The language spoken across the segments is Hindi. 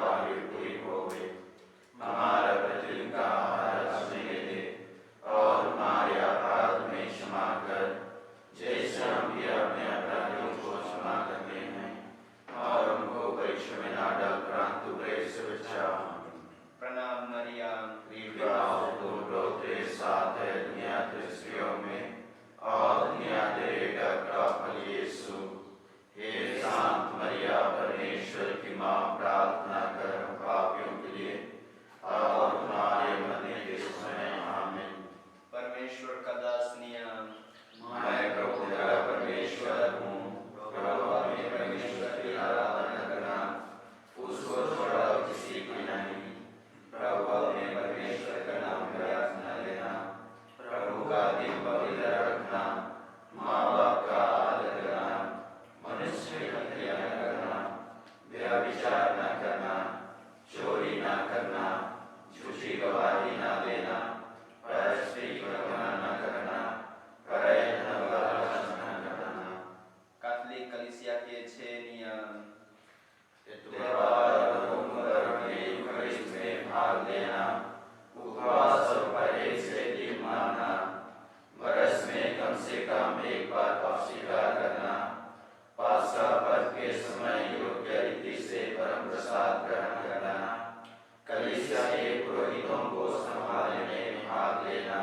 वायु पूरी होवे। हमारा प्रतिदिन का आहार हमें दे और हमारे अपराध में क्षमा कर, जैसे हम भी अपने अपराधियों को क्षमा करते हैं, और हमको परीक्षा में न डाल परंतु बुरे से बचा। प्रणाम मरियम, कृपा हो तुम लोग के साथ है दुनिया के स्त्रियों में, और दुनिया तेरे गर्भ का फल यीशु। हे शांत मरिया, परमेश्वर की माँ, प्रार्थना कर हम पापियों के लिए और हमारे मरने के समय। आमीन। परमेश्वर का दास नियम, मैं प्रभु तेरा परमेश्वर हूँ, प्रभु अपने परमेश्वर की आराधना करना, उसको छोड़ा किसी की नहीं। प्रभु अपने परमेश्वर का नाम प्रयास न लेना, प्रभु का दिन पवित्र रखना, माँ बाप का आदर करना, मनुष्य की हत्या न करना, व्यभिचार न करना, चोरी न करना, झूठी गवाही न देना, परस्त्री करुणा न करना, पराये धन का लालच न करना। कैथोलिक कलीसिया के 6 नियम। त्योहार और उम्र में यूकरिस्ट में भाग लेना, उपवास और परहेज से दिन मानना, बरस में कम से कम एक बार पाप स्वीकार करना, पास्का पर्व के समय योग्य रीति से परम प्रसाद ग्रहण करना, कलीसिया के पुरोहितों को संभालने में भाग लेना,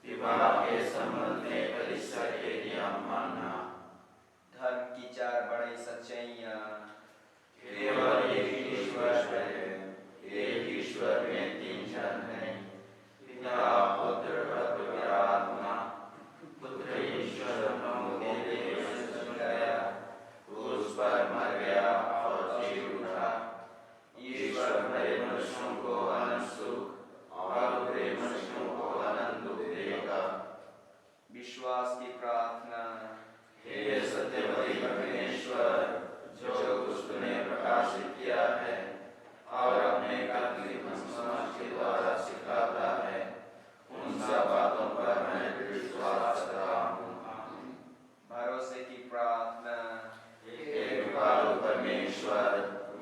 विवाह के संबंध में कलीसिया के नियम मानना। धर्म की 4 बड़ी सच्चाइयाँ। केवल एक ईश्वर है, एक ईश्वर में 3 जन हैं, पिता पुत्र पवित्र आत्मा। पुत्र ईश्वर हमों के लिए जन्म गया, क्रूस पर मर गया और जी उठा। ईश्वर भले मनुष्यों को अनंत सुख और बुरे मनुष्यों को अनंत दुख देगा। विश्वास की प्रार्थना। हे सत्यवती परमेश्वर, जो कुछ तूने प्रकाशित किया है और अपने कैथोलिक समाज के द्वारा सिखाता है, उन सब बातों पर मैं विश्वास करता हूँ। भरोसे की प्रार्थना। हे कृपालु परमेश्वर,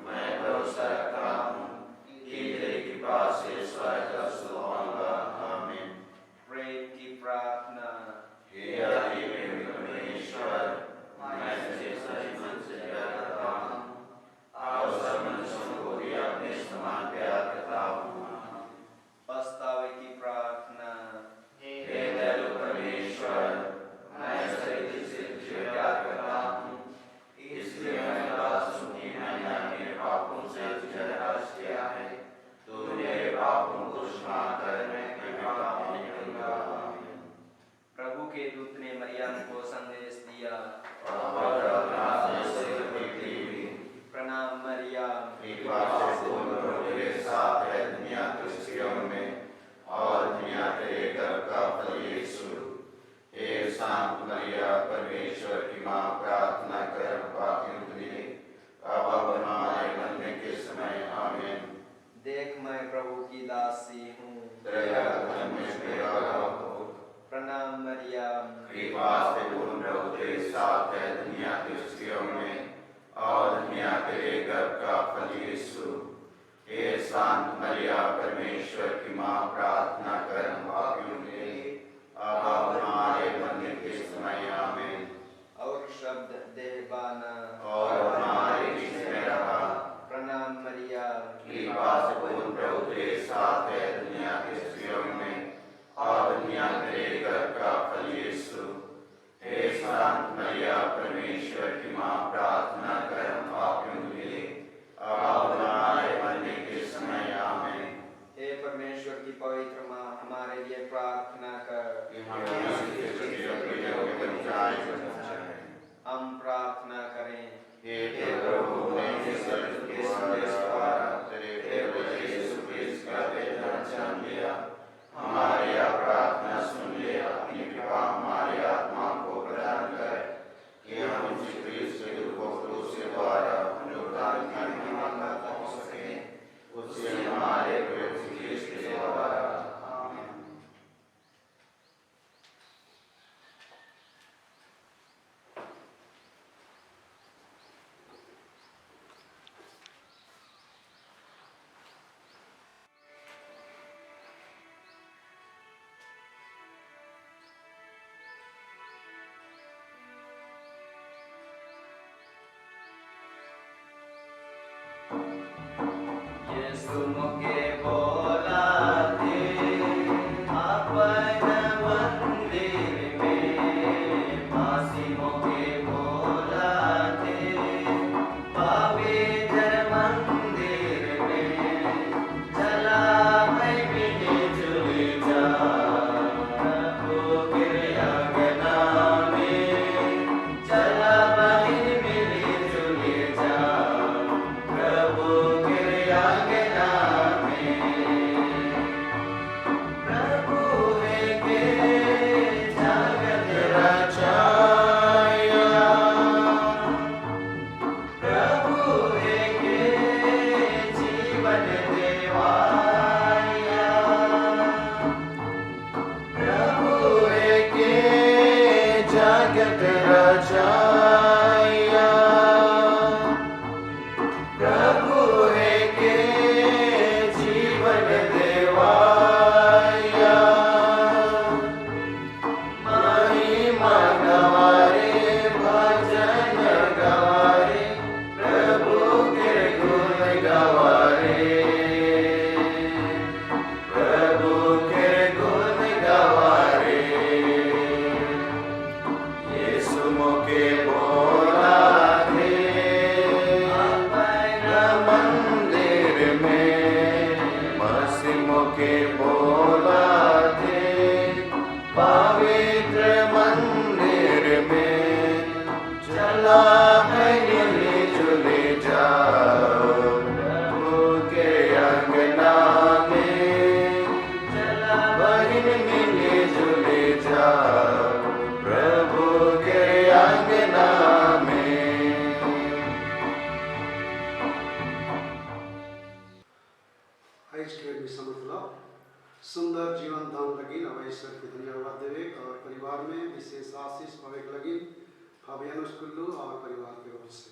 मैं भरोसा रखता हूँ कि तेरी कृपा से स्वर्ग का सुख पाऊंगा। आमीन। प्रेम की प्रार्थना। हे अति प्रेमी परमेश्वर, मैं तुझे सच्चे मन से प्यार करता हूँ और सब मनुष्यों को भी अपने समान प्यार करता हूँ। पछतावे की प्रार्थना। हे दयालु परमेश्वर, मैं सही दिल से तुझे प्यार करता हूँ, इसलिए मैं दास हूँ कि मैंने अपने पापों से तुझे निराश किया है। तू मेरे पापों को क्षमा कर, मैं कृपा पाने निकलूंगा। आमीन। प्रभु के दूत ने मरियम को संदेश दिया, और अपना से प्रतीति हुई। प्रणाम मरियम, कृपा से पूर्ण प्रभु तेरे साथ है दुनिया की स्त्रियों में, और दुनिया तेरे गर्भ का फल यीशु। हे शांत मरिया, परमेश्वर की माँ, प्रार्थना कर हम पापियों के लिए अब हमारे मरने के समय। आमीन। देख मैं प्रभु की दासी हूँ, दया कर मुझ पे हो। प्रणाम मरियम, कृपा से पूर्ण प्रभु तेरे साथ है दुनिया की स्त्रियों में, और दुनिया तेरे गर्भ का फल यीशु। हे शांत मरिया, परमेश्वर की माँ, प्रार्थना कर हम पापियों के लिए अब हमारे मरने के समय। आमीन। और शब्द देहबाना। और हमारे बीच में रहा। प्रणाम मरियम, कृपा से पूर्ण प्रभु तेरे साथ है दुनिया की स्त्रियों में, और दुनिया तेरे गर्भ का फल यीशु। हे शांत मरिया, परमेश्वर की माँ, प्रार्थना कर हम पापियों के लिए अब हमारे मरने के समय। आमीन। हे परमेश्वर की पवित्र सुमुखे बोला थे अपन मंदिर में, मासीमों के बोला थे पवित्र मंदिर में, चला भाई मिली जुली जा प्रभु के अंगना में, चला भाई मिली जुली जा प्रभु के अंगना में। प्रभु के जगत रचाया, प्रभु के जीवन देवाया, प्रभु के जगत रचाया, प्रभु के जीवन देवाया। महिमा गवारे भजन गवारे, प्रभु के गुण गवारे, प्रभु के गुण गवारे। यीशु मुखे बोला थे अपन मंदिर में, मसीह मुखे बोला थे पवित्र मंदिर में, चला मिली जुली जाओ प्रभु के अंगना में, चला बहन मिली जुली जाओ प्रभु के अंगना में। आइस्टेड समझला सुंदर जीवन दान लगी अवैश्वर के धन्यवाद देवे और परिवार में विशेष आशीष पावे लगी फाबियानुस कुल्लू और परिवार के ओर से।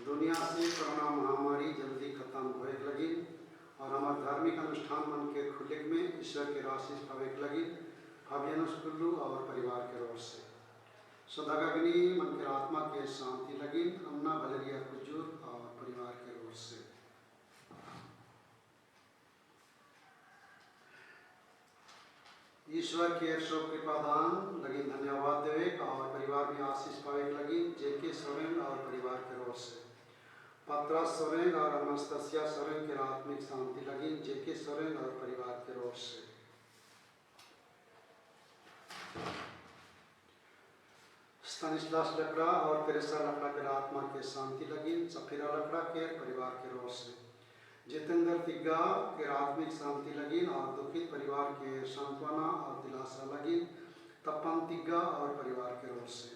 दुनिया से कोरोना महामारी जल्दी खत्म होए लगी और हमारे धार्मिक अनुष्ठान मन के खुले में ईश्वर के आशीष पावे लगी फाबियानुस कुल्लू और परिवार के ओर से। सदागनी मन के आत्मा के शांति लगी अन्ना भलेरिया कुजूर और परिवार के ओर से। ईश्वर के शोक कृपादान लगी धन्यवाद देवे और परिवार में आशीष पावे लगी जेके सोरेन और परिवार के ओर से। पत्रा सोरेन और अनस्तसिया सोरेन के आत्मिक शांति लगी जेके सोरेन और परिवार के ओर से। स्तानिस्लास लकड़ा और तेरेसा लकड़ा के आत्मा के शांति लगी सफीरा लकड़ा के परिवार के ओर से। जितेंद्र तिग्गा के आत्मिक शांति लगी और दुखित परिवार के सांत्वना और दिलासा लगी तपन तिग्गा और परिवार के ओर से।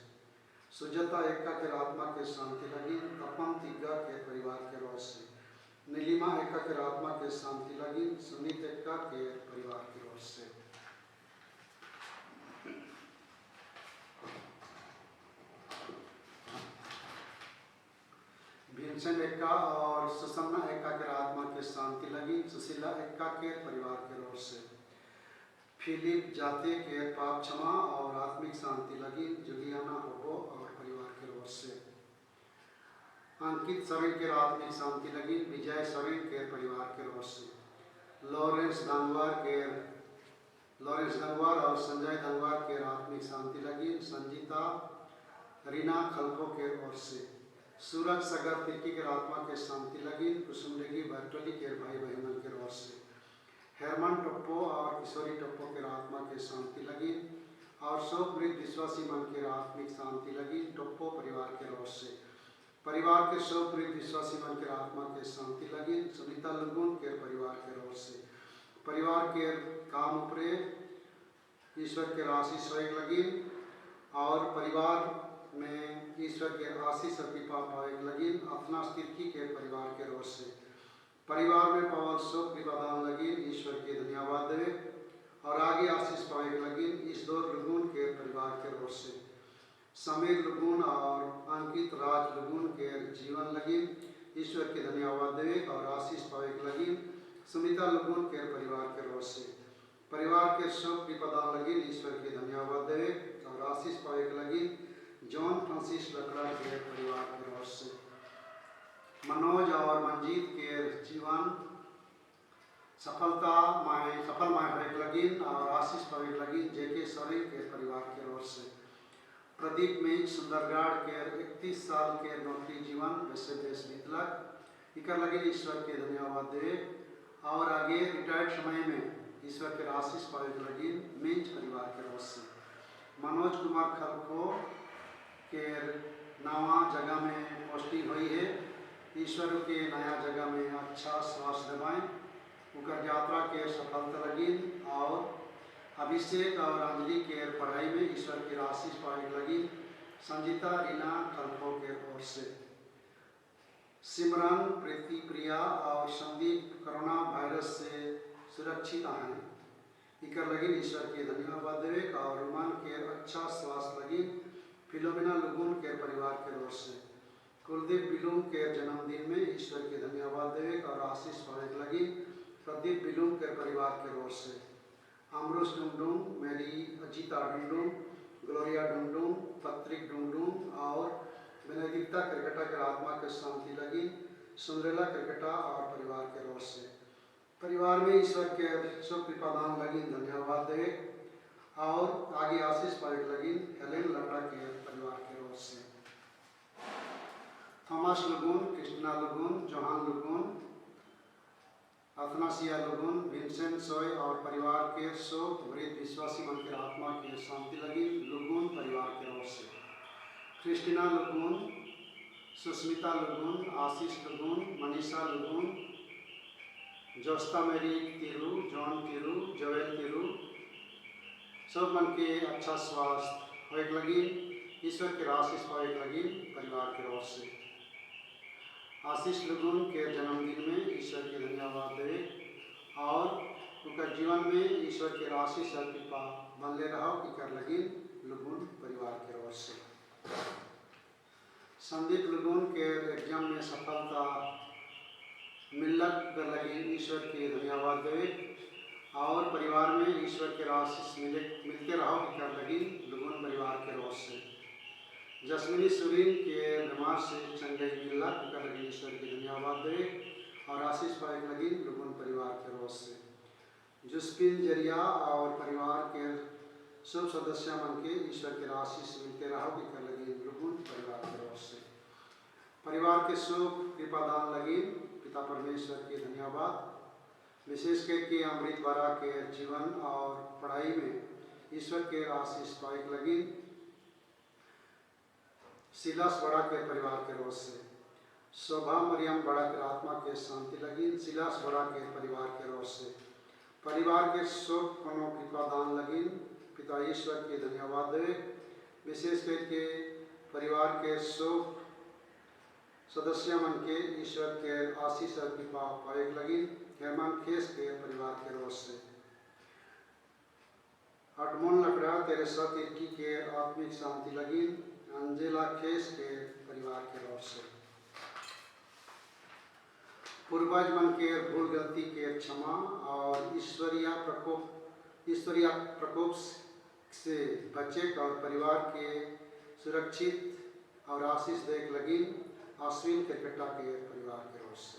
सुजाता एक्का के आत्मा के शांति लगी तपन तिग्गा के परिवार के ओर से। नीलिमा एक्का के आत्मा के शांति लगी सुनीत एक्का के परिवार की ओर से। भीमसेन एक्का और सुसन्ना एक्का के आत्मा के शांति लगी सुशीला एक्का के परिवार के ओर से। फिलिप जाते के पाप क्षमा और आत्मिक शांति लगी जुलियाना होबो और परिवार के ओर से। अंकित सोरेन के आत्मिक शांति लगी विजय सोरेन के परिवार के ओर से। लॉरेंस गंगवार और संजय गंगवार के आत्मिक शांति लगी संजीता रीना खलको के ओर से। सूरज सगर तिर्की के आत्मा के शांति लगी कुसुमडेगी बर्टोली के भाई बहनों के ओर से। हेरमन टप्पो और किशोरी टप्पो के आत्मा के शांति लगी और शोक मृत विश्वासी मन के आत्मिक शांति लगी टप्पो परिवार के ओर से। परिवार के शोक मृत विश्वासी मन के आत्मा के शांति लगी सुनीता लुगुन के परिवार के ओर से। परिवार के काम उपरे ईश्वर के आशीष लगी और परिवार में ईश्वर के आशीष और कृपा पावे लगी अपना तिर्की के परिवार के ओर से। परिवार में पवन शोक कृपादान लगी ईश्वर के धन्यवाद देवे और आगे आशीष पावे लगी ईश्वर लुगुन के परिवार के ओर से। समीर लुगुन और अंकित राज लुगुन के जीवन लगी ईश्वर के धन्यवाद देवे और आशीष पावे लगी सुनीता लुगुन के परिवार के ओर से। परिवार के शोक कृपादान लगी ईश्वर के धन्यवाद देवे और आशीष पावे लगी जॉन फ्रांसिस लकड़ा के परिवार की ओर से। मनोज और मंजीत के जीवन सफल माय होएक लगिन और आशीष पावेक लगिन जेके सोरेन के परिवार के ओर से। प्रदीप में सुंदरगढ़ के 31 साल के नौकरी जीवन वैसे देश बीतलक इकर लगे ईश्वर के धन्यवाद दे और आगे रिटायर्ड समय में ईश्वर के आशीष पावेक लगिन मेंच परिवार के ओर से। मनोज कुमार खलको के नवा जगह में पोस्टिंग हुई है। ईश्वर के नया जगह में अच्छा स्वास्थ्य दबाएं उनकर यात्रा के सफलता लगिन और अभिषेक और अंजलि के पढ़ाई में ईश्वर के आशीष पाने लगी। संजीता रीना खलको के ओर से। सिमरन प्रीति प्रिया और संदीप कोरोना वायरस से सुरक्षित हैं इकर लगी ईश्वर के धन्यवाद देवे और रुमान के अच्छा स्वास्थ्य लगी। फिलोमिना लुगुन के परिवार के ओर से। कुलदीप बिलूम के जन्मदिन में ईश्वर के धन्यवाद देवे और आशीष पाने लगी। प्रदीप बिलूम के परिवार के ओर से। अमरुष डुमडुम, मेरी अजीता डुमडुम, ग्लोरिया डुमडुम, पत्रिक डुमडुम और बेनेडिक्टा क्रिकेटा के आत्मा के शांति लगी। सुंदरेला क्रिकेटा और परिवार के ओर से। परिवार में ईश्वर के शुभ कृपादान लगी धन्यवाद दे और आगे आशीष पाने लगी। हेलेन लंडा के परिवार के ओर से। Thomas Lugun, Christina Lugun, Johan Lugun, Athanasia Lugun, Vincent Soy और परिवार के शोक वृद्ध विश्वासी मन के आत्मा की शांति लगी। लुगुन परिवार के ओर से। क्रिस्टिना लुगुन, सुस्मिता लुगुन, आशीष लुगुन, मनीषा लुगुन, जोस्ता मेरी तिरु, जॉन तिरु, जोएल तिरु सब मन के अच्छा स्वास्थ्य होए लगी। ईश्वर के आशीष पाए लगी परिवार के ओर से। आशीष लुगुन के जन्मदिन में ईश्वर के धन्यवाद दे और उनका जीवन में ईश्वर के आशीष और कृपा बनले रहो कि कर लगी लुगुन परिवार के ओर से। संदीप लुगुन के एग्जाम में सफलता मिलक कर लगी ईश्वर के धन्यवाद दे और परिवार में ईश्वर के आशीष मिलते रहो कि कर लगी लुगुन परिवार के ओर से। जसमिनी सुरीन के बीमार से चंगाई मिलना कर लगी ईश्वर के धन्यवाद दे और आशीष पाए लगी लुगुन परिवार के ओर से। जुस्पिन जरिया और परिवार के सब सदस्य मन के ईश्वर के आशीष मिलते रहो कि कर लगी लुगुन परिवार के ओर से। परिवार के शुभ कृपादान लगी पिता परमेश्वर के धन्यवाद। विशेष करके अमृत बारा के जीवन और पढ़ाई में ईश्वर के आशीष पाए लगी। सिलास बड़ा के परिवार के ओर से। शोभा मरियम बड़ा के आत्मा के शांति लगी। सिलास बड़ा के परिवार के ओर से। परिवार के शोक कोनो कृपादान लगी पिता ईश्वर के धन्यवाद दे। विशेष करके परिवार के शोक सदस्य मन के ईश्वर के आशीष और कृपा पाए लगी। हेमंत खेस के परिवार के ओर से। अटमोन लकड़ा तेरेसा तिर्की के आत्मिक शांति लगी। अंजेला खेस के परिवार के ओर से। पूर्वज मन के भूल गलती के क्षमा और ईश्वरीय प्रकोप से बचे और परिवार के सुरक्षित और आशीष देख लगी आश्विन क्रिकेटा के परिवार के ओर से।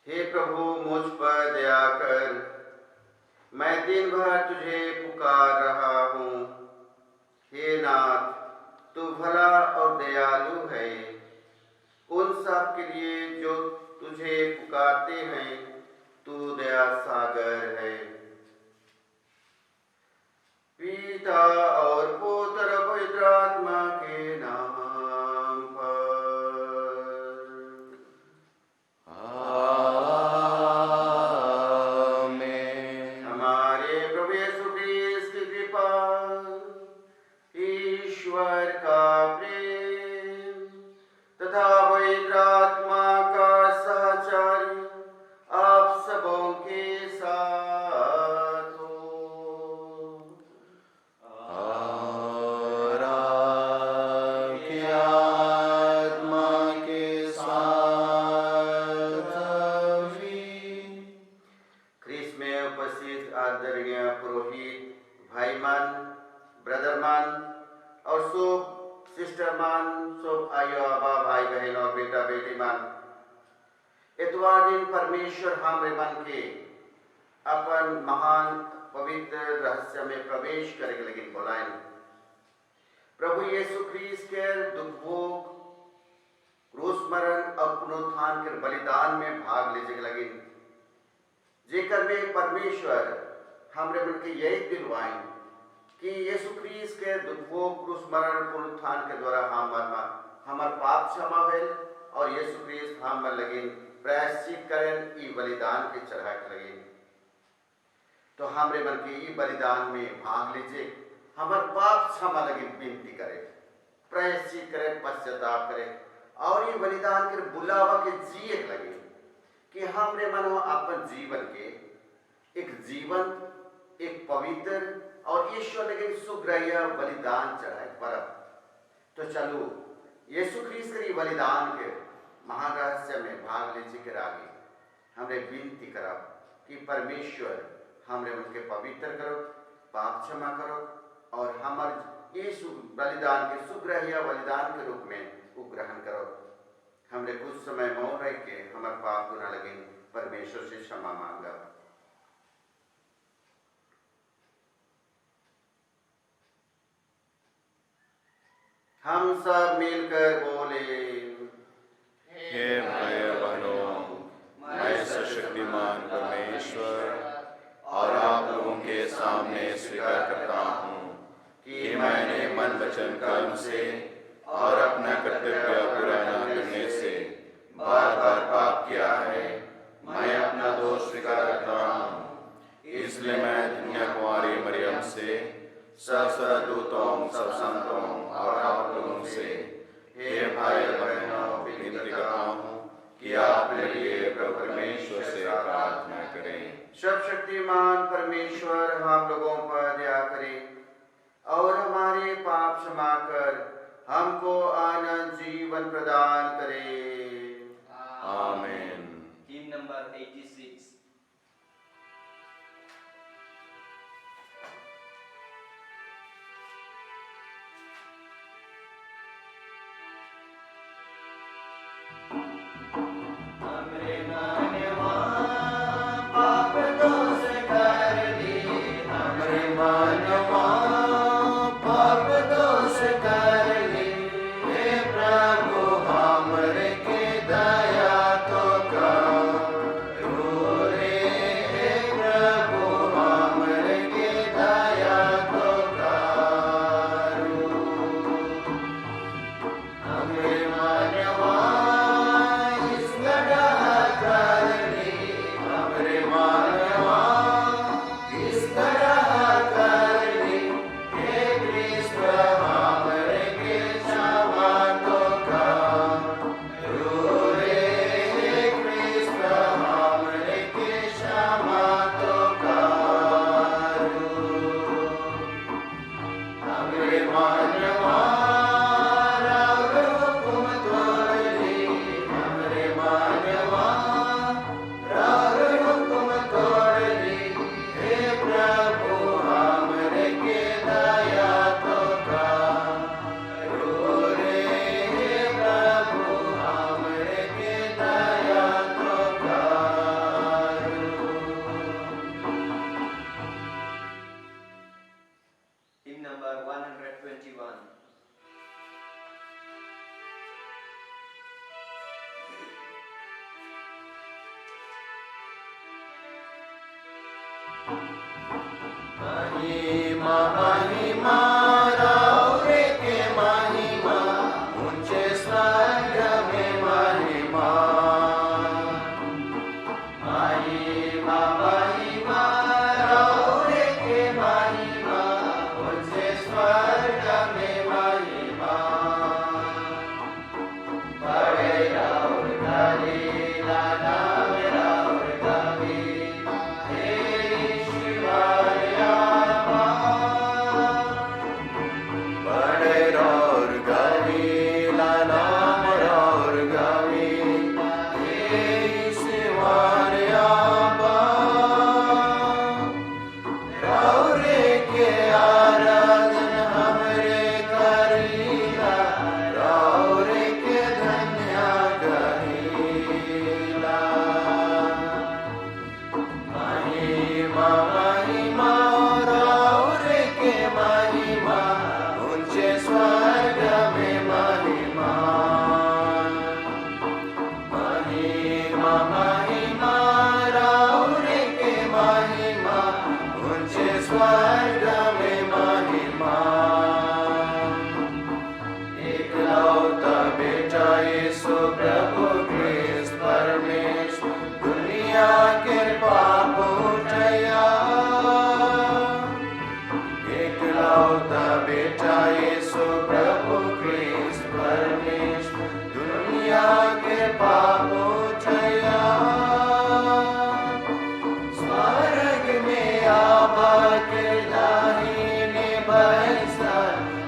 हे प्रभु मुझ पर दया कर, मैं दिन भर तुझे पुकार रहा हूँ। हे नाथ, तू भला और दयालु है। उन सब के लिए जो तुझे पुकारते हैं, तू दया सागर है। पिता और पुत्र पवित्र आत्मा के नाम पर आमीन। हमारे प्रभु यीशु क्रिस्त की कृपा, ईश्वर का प्रेम तथा पवित्र आत्मा का सहचर्य आप सबों के साथ हो। और आपकी आत्मा के साथ भी। ख्रीस्त में उपस्थित आदरणीय पुरोहित भाईमान, ब्रदरमान और सब सिस्टर मान सब आयो आबा भाई बहन और बेटा बेटी मान इतवार दिन परमेश्वर हमरे मन के अपन महान पवित्र रहस्य में प्रवेश करे लगे बोलाएं। प्रभु यीशु ख्रीस्त के दुख भोग क्रूस मरण और पुनरुत्थान के बलिदान में भाग ले लगे जेकर में परमेश्वर हमरे मन के यही दिलवाएं कि यीशु ख्रीस्त के दुख भोग क्रूस मरण पुनरुत्थान के द्वारा हमार पाप क्षमा भेल और यीशु ख्रीस्त हम लगे प्रायश्चित करें ई बलिदान के चढ़ाए लगे। तो हमरे मन के ई बलिदान में भाग लीजिए, हमार पाप क्षमा लगे विनती करे, प्रायश्चित करे, पश्चाताप करे और ये बलिदान के बुलावा के जिए लगे कि हमरे मन अपन जीवन के एक जीवन एक पवित्र और ईश्वर लगे सुग्राह्य बलिदान चढ़ाए परब। तो चलो यीशु ख्रीस्त के बलिदान के महान रहस्य में भाग लीजिए के आगे हमरे विनती करब कि परमेश्वर हमरे उनके पवित्र करो, पाप क्षमा करो और हमार यीशु बलिदान के सुग्राह्य बलिदान के रूप में ग्रहण करो। हमरे कुछ समय मौन रह के हमार पाप गुनाह लगे परमेश्वर से क्षमा मांगा। हम सब मिलकर बोले, हे भाई बहनों, मैं सशक्तिमान परमेश्वर और आप लोगों के सामने स्वीकार करता हूँ कि मैंने मन वचन कर्म से और अपना कर्तव्य पूरा न करने से बार बार पाप किया है। मैं अपना दोष स्वीकार करता हूँ, इसलिए मैं दुनिया कुमारी मरियम से सब स्वर्गदूतों, सब संतों और आप लोगों से हे भाई बहनों विनती करता हूँ कि आप मेरे लिए प्रभु परमेश्वर से प्रार्थना करें। सर्वशक्तिमान परमेश्वर हम लोगों पर दया करे और हमारे पाप क्षमा कर हमको आनंद जीवन प्रदान करे। आमीन। Hymn number 86. हमरे मानवा पाप दोष कर ली, हमरे मानवा पाप दोष कर ली, हे प्रभु हमरे के दया तो करो रे, हे प्रभु हमरे के दया तो करो। हमरे मानवा यीशु प्रभु क्रिस्त परमेश्वर दुनिया के पाप उठाया। एकलौता बेटा यीशु प्रभु क्रिस्त परमेश्वर दुनिया के पाप उठाया। स्वर्ग में आबा के दाहिने बैसा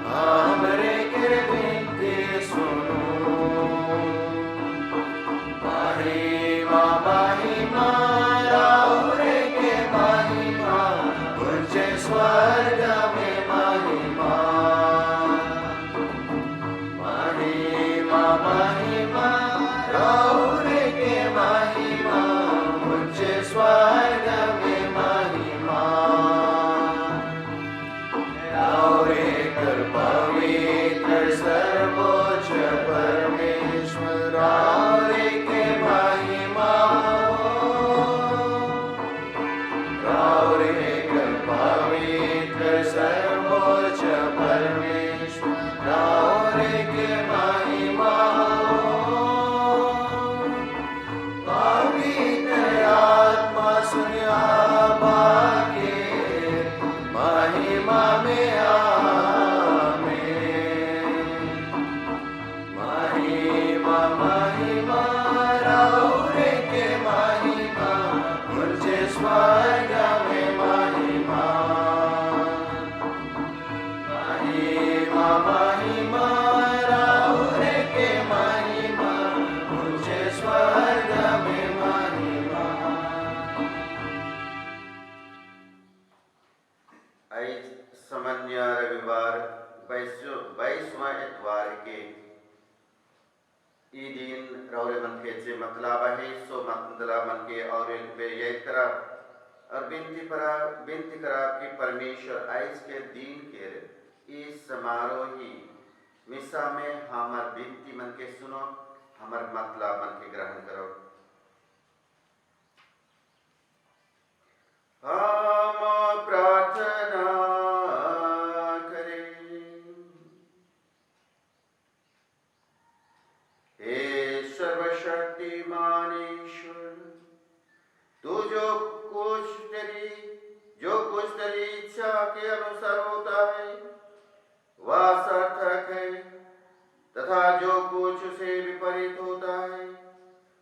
हमरे के विनती सुनो। महिमा महिमा राउरे के महिमा ऊंचे स्वर्ग में महिमा। महिमा महिमा राउरे के महिमा ऊंचे स्वर्ग में महिमा। राउरे कर पवित्र सर्वोच्च परमेश्वर राउरे के महिमा हो। राउरे कर पवित्र सर्वोच्च परमेश्वर राउरे के महिमा हो। पवित्र आत्मा सुनिया बाके महिमा में आमेन। महिमा महिमा राउरे के महिमा ऊंचे स्वर्ग में महिमा। महिमा महिमा राउरे के महिमा ऊंचे स्वर्ग में महिमा। आज सामान्य रविवार 22वां इतवार के ई दिन रौरे मन के जे मतलब है सो मतलब मन के और पे याद करा और बिनती करा कि परमेश्वर आज के दिन के इस समारोही मिसा में हमार बिनती मन के सुनो, हमार मतलब मन के ग्रहण करो। हम प्रार्थना करें। हे सर्वशक्तिमान ईश्वर, तू जो कुछ तेरी इच्छा के अनुसार होता है वह सार्थक है, तथा जो कुछ उसे विपरीत होता है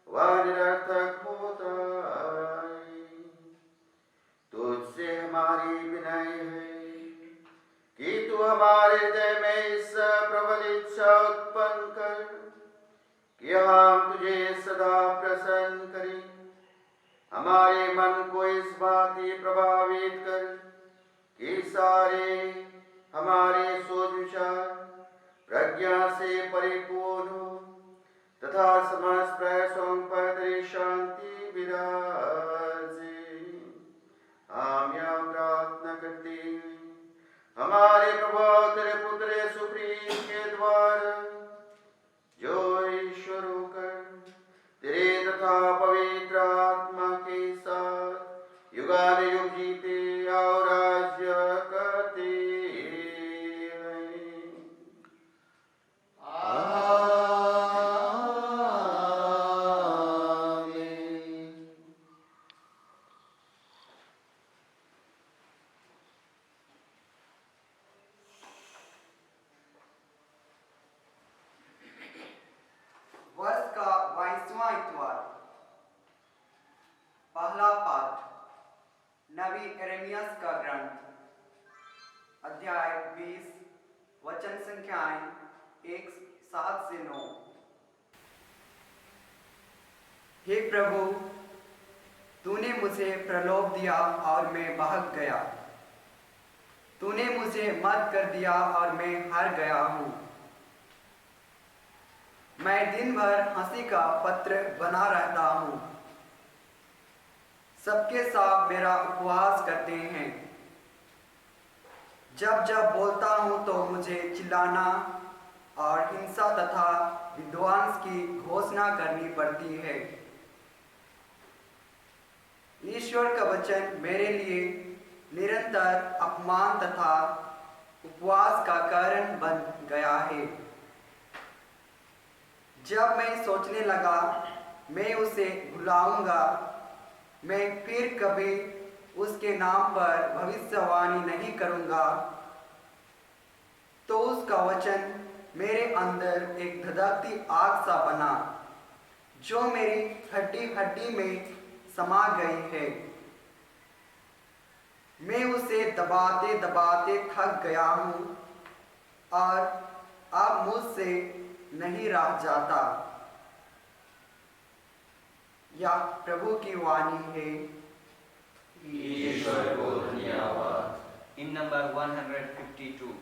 वह निरर्थक होता है। तुझसे हमारी विनय है कि तू हमारे हृदय में इस प्रबल इच्छा उत्पन्न कर कि हम तुझे सदा प्रसन्न करें। हमारे मन को इस बात ही प्रभावित कर कि सारे हमारे सोच विचार प्रज्ञा से परिपूर्ण हो, तथा समस्त प्रयासों पर तेरी शांति विराजे। हम यह प्रार्थना करते हैं हमारे प्रभु तेरे पुत्र यीशु ख्रीस्त के द्वारा, जो ईश्वर होकर तेरे तथा पवित्र आत्मा के साथ युगानुयुग जीते और राज्य करते हैं। आमीन। वर्ष का 22वां इतवार। पहला पाठ नबी यिर्मयाह का ग्रंथ, अध्याय 20, वचन संख्याएं 1-7 से 9। हे प्रभु, तूने मुझे प्रलोभ दिया और मैं बहक गया। तूने मुझे मत कर दिया और मैं हार गया हूँ। मैं दिन भर हंसी का पत्र बना रहता हूँ। सबके साथ मेरा उपवास करते हैं। जब जब बोलता हूँ तो मुझे चिल्लाना और हिंसा तथा विध्वंस की घोषणा करनी पड़ती है। ईश्वर का वचन मेरे लिए निरंतर अपमान तथा उपवास का कारण बन गया है। जब मैं सोचने लगा मैं उसे भुलाऊंगा, मैं फिर कभी उसके नाम पर भविष्यवाणी नहीं करूंगा, तो उसका वचन मेरे अंदर एक धधकती आग सा बना जो मेरी हड्डी हड्डी में समा गई है। मैं उसे दबाते दबाते थक गया हूँ और अब मुझसे नहीं रह जाता। यह प्रभु की वाणी है। ईश्वर को धन्यवाद। In number 152.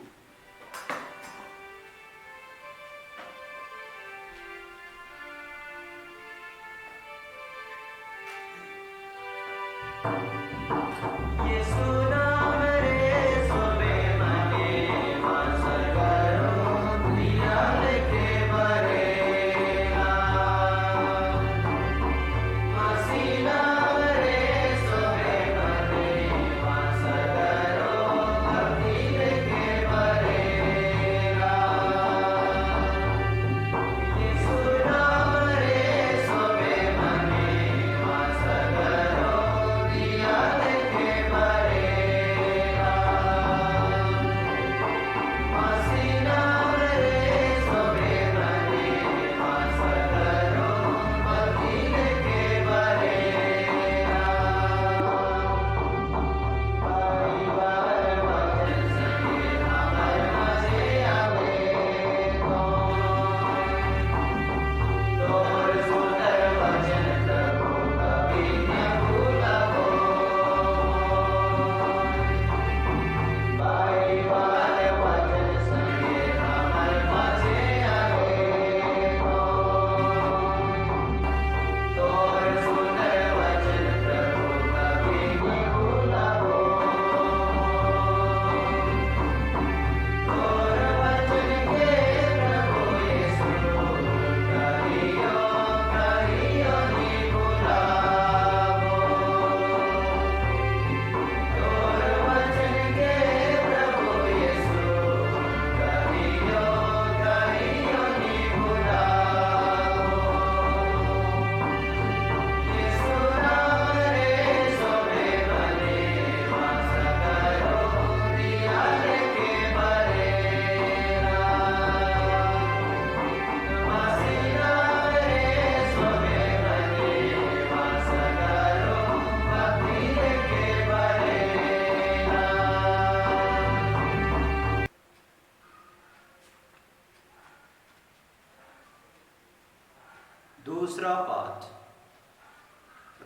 दूसरा पाठ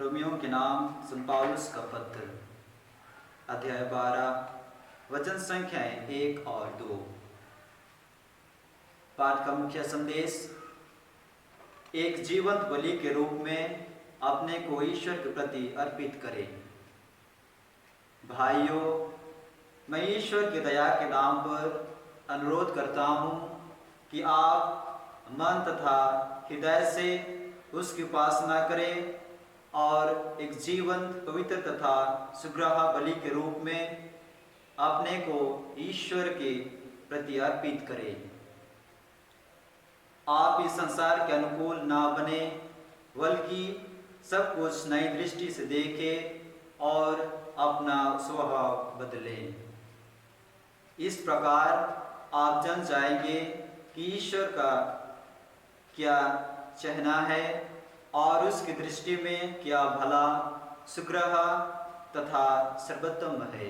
रोमियो के नाम संत पौलुस का पत्र, अध्याय 12, वचन संख्याएं 1 और 2। पाठ का मुख्य संदेश, एक जीवंत बलि के रूप में अपने को ईश्वर के प्रति अर्पित करें। भाइयों, मैं ईश्वर की दया के नाम पर अनुरोध करता हूँ कि आप मन तथा हृदय से उसकी उपासना करें और एक जीवंत, पवित्र तथा सुग्राह बलि के रूप में अपने को ईश्वर के प्रति अर्पित करें। आप इस संसार के अनुकूल ना बने, बल्कि सब कुछ नई दृष्टि से देखें और अपना स्वभाव बदलें। इस प्रकार आप जान जाएंगे कि ईश्वर का क्या चाहना है और उसकी दृष्टि में क्या भला, सुग्राह तथा सर्वोत्तम है।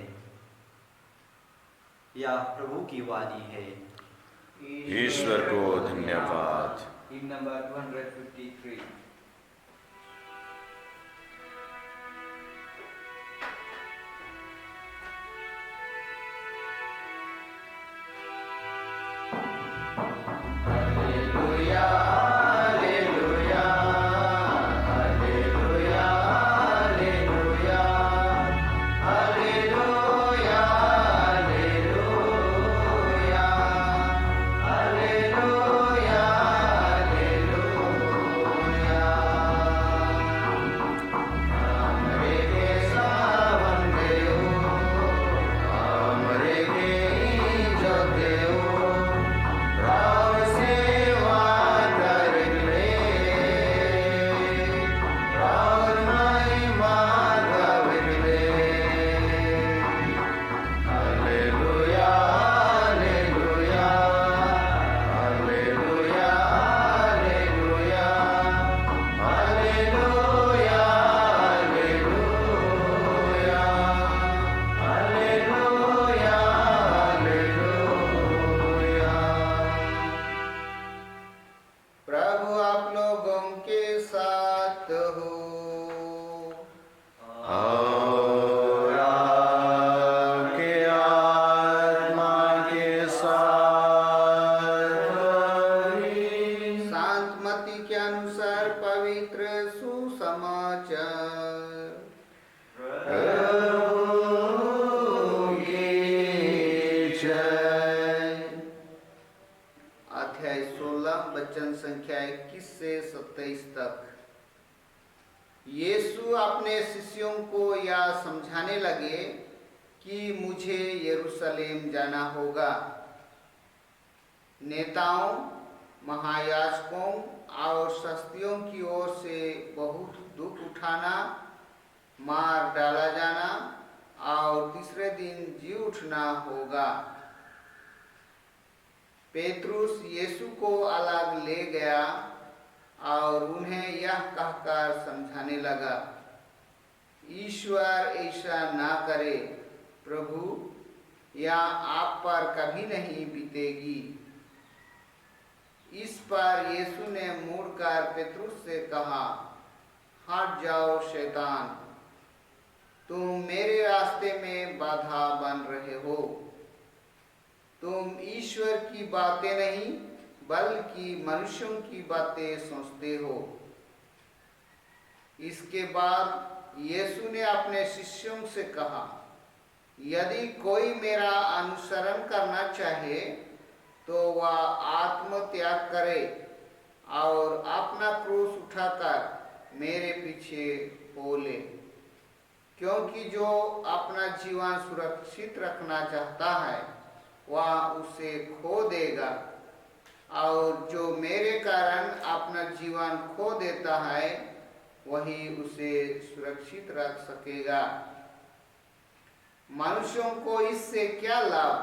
यह प्रभु की वाणी है। ईश्वर को धन्यवाद। In number 153. Hallelujah, hallelujah, hallelujah. मत्ती के अनुसार पवित्र सुसमाचार। अध्याय 16 वचन संख्या 21 से 27 तक। यीशु अपने शिष्यों को यह समझाने लगे कि मुझे यरूशलेम जाना होगा, नेताओं, महायाजकों और शास्त्रियों की ओर से बहुत दुख उठाना, मार डाला जाना और तीसरे दिन जी उठना होगा। पेतरुस यीशु को अलग ले गया और उन्हें यह कहकर समझाने लगा, ईश्वर ऐसा ना करे, प्रभु, यह आप पर कभी नहीं बीतेगी। इस पर यीशु ने मुड़कर पेतरुस से कहा, हट जाओ शैतान, तुम मेरे रास्ते में बाधा बन रहे हो। तुम ईश्वर की बातें नहीं बल्कि मनुष्यों की बातें सोचते हो। इसके बाद यीशु ने अपने शिष्यों से कहा, यदि कोई मेरा अनुसरण करना चाहे तो वह आत्मत्याग करे और अपना क्रूस उठाकर मेरे पीछे हो ले। क्योंकि जो अपना जीवन सुरक्षित रखना चाहता है वह उसे खो देगा, और जो मेरे कारण अपना जीवन खो देता है वही उसे सुरक्षित रख सकेगा। मनुष्यों को इससे क्या लाभ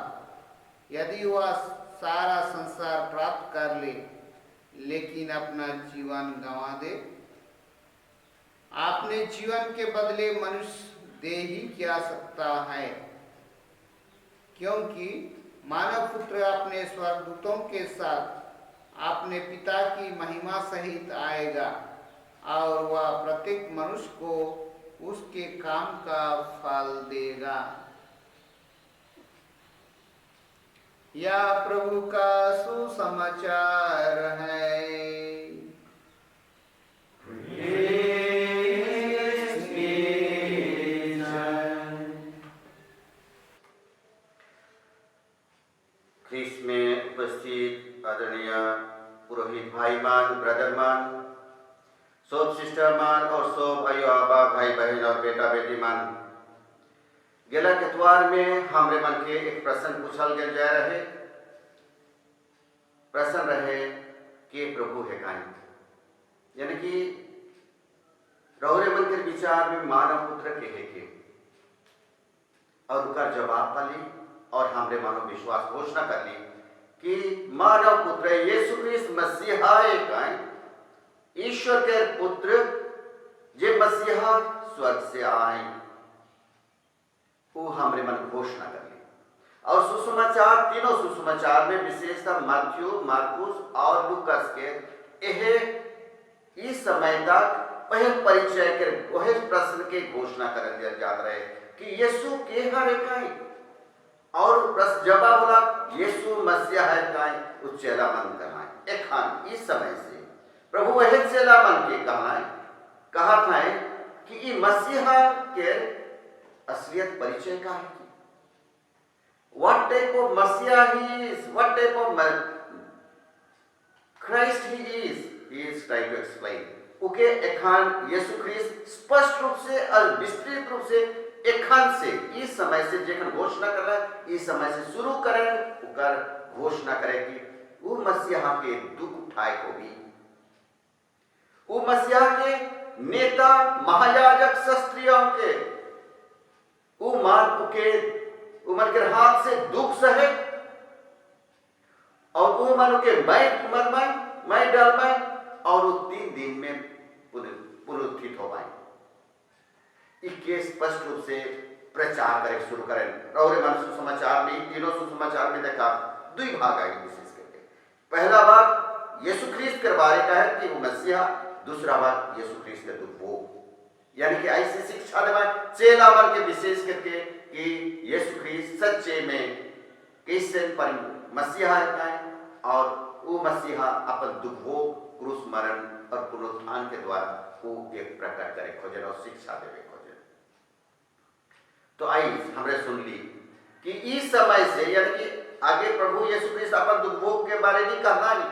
यदि वह सारा संसार प्राप्त कर ले लेकिन अपना जीवन गंवा दे? अपने जीवन के बदले मनुष्य दे ही क्या सकता है? क्योंकि मानव पुत्र अपने स्वर्गदूतों के साथ अपने पिता की महिमा सहित आएगा और वह प्रत्येक मनुष्य को उसके काम का फल देगा। यह प्रभु का सुसमाचार है। ख्रीस्त में उपस्थित आदरणीय पुरोहित भाईमान, ब्रदरमान, सब सिस्टरमान और सब भाइयों, आबा, भाई बहन और बेटा बेटी मान, गेला केतवार में हमरे मन के एक प्रश्न पूछल गए जा रहे। प्रश्न रहे कि प्रभु है काई, यानी कि रौरे मन के विचार में मानव पुत्र के है के, और उनका जवाब पाली और हमरे मानो विश्वास घोषणा कर ली कि मानव पुत्र यीशु ख्रीस्त मसीहा एक आए, ईश्वर के पुत्र जे मसीहा स्वर्ग से आए, वो हमरे मन घोषणा कर ली। और सुसमाचार, तीनों सुसमाचार में विशेषतः मत्थयु, मार्कुस और लूकास के इस समय तक पहल परिचय के वह प्रश्न के घोषणा कर जा रहे कि यीशु के हर काई, और प्रश्न जवाब बोला यीशु मसीहा है काई, उस चेला मन करना है। एक खान इस समय से प्रभु वह चेला मन के कहा था कि ये मसीहा के असलियत परिचय का है। What type of Messiah he is, what type of Christ he is trying to explain. Okay, एखान यीशु ख्रीस्त स्पष्ट रूप से और विस्तृत रूप से एखान से इस समय से जेखन घोषणा कर रहा है, इस समय से शुरू करें उकर घोषणा करे कि वो मसीहा के दुख उठाए को भी, वो मसीहा के नेता, महायाजक, शास्त्रियों के उमर के हाथ से दुख सहे और उमर के मैं डाल पाए और वो 3 दिन में पुनरुत्थित हो पाए। इसके स्पष्ट रूप से प्रचार करें शुरू करें। और मन सुसमाचार में, तीनों सुसमाचार में देखा 2 भाग आए विशेष करके। पहला भाग यीशु ख्रीस्त के बारे का है कि वो मसीहा, दूसरा भाग यीशु ख्रीस्त के दुख वो, यानी कि ऐसी शिक्षा देवाएं चेला मन के विशेष करके कि यीशु ख्रीस्त सच्चे में कैसे पर मसीहा है और वो मसीहा अपन दुख भोग, क्रूस मरण और पुनरुत्थान के द्वारा वो एक प्रकट करे खोजे और शिक्षा देवे खोजे। तो आई हमरे सुन ली कि इस समय से यानी कि आगे प्रभु यीशु क्रिस्त अपन दुख भोग के बारे में कहना नहीं,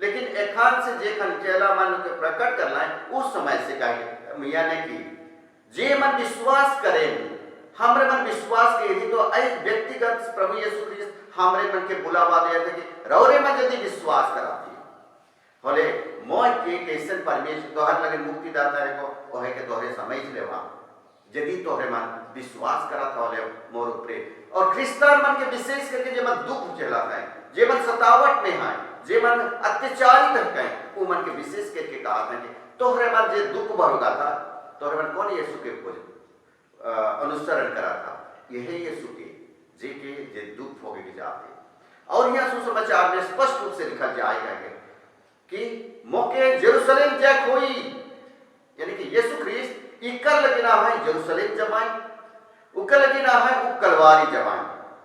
लेकिन एखान से जे खन चेला मन के प्रकट करना है उस समय से कहे यानी कि जे मन विश्वास करें हमरे मन विश्वास के यदि तो आई व्यक्तिगत प्रभु यीशु क्रिस्त हमरे मन के बुलावा दिया था कि रौरे मन यदि विश्वास कराती होले मोय के कैसन परमेश्वर तोहर लगे मुक्तिदाता है को ओहे के तोहरे समझ लेवा यदि तोहरे मन विश्वास करा था होले मोर ऊपरे और क्रिस्तान मन के विशेष करके जे मन दुख झेलाता है, जे मन सतावट में है, जे मन अत्याचारित है, वो मन के विशेष करके कहा था कि तोहरे मन जे दुख भरोगा था तोहरे मन कौन यीशु के खोज अनुसरण करा था, यही यीशु के जे दुख भोगे के जाते। और यह सुसमाचार में स्पष्ट रूप से लिखा जाएगा कि मौके जेरूशलेम जय खोई यानी कि यीशु क्रिस्त इकर लगे ना है जेरूशलेम जमाई, उकर लगे ना है वो कलवारी जमाई,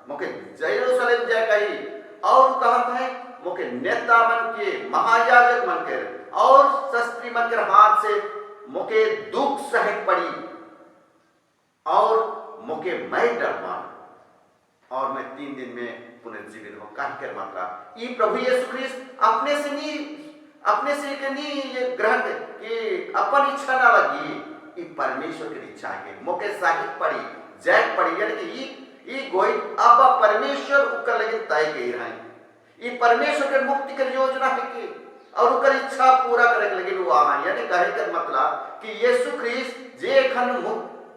मौके जेरूशलेम जय कही और कहा है मौके नेता मन के, महायाजक मन के और शास्त्री मन के हाथ से मौके दुख सहक पड़ी और मौके मैं डरमान और मैं 3 दिन में पुनर्जीवित हो कह कर मतलब ये प्रभु यीशु क्रिस्त अपने से नहीं ये ग्रहण कि अपन इच्छा ना लगी, ये परमेश्वर की इच्छा है मौके साहिब पड़ी जैक पड़ी यानी कि ये गोई अब परमेश्वर उकर लगे तय कही रहे, ये परमेश्वर के मुक्ति की योजना है कि और उकर इच्छा पूरा करे लगे वो आ यानी कहे कर मतलब कि यीशु क्रिस्त जे खन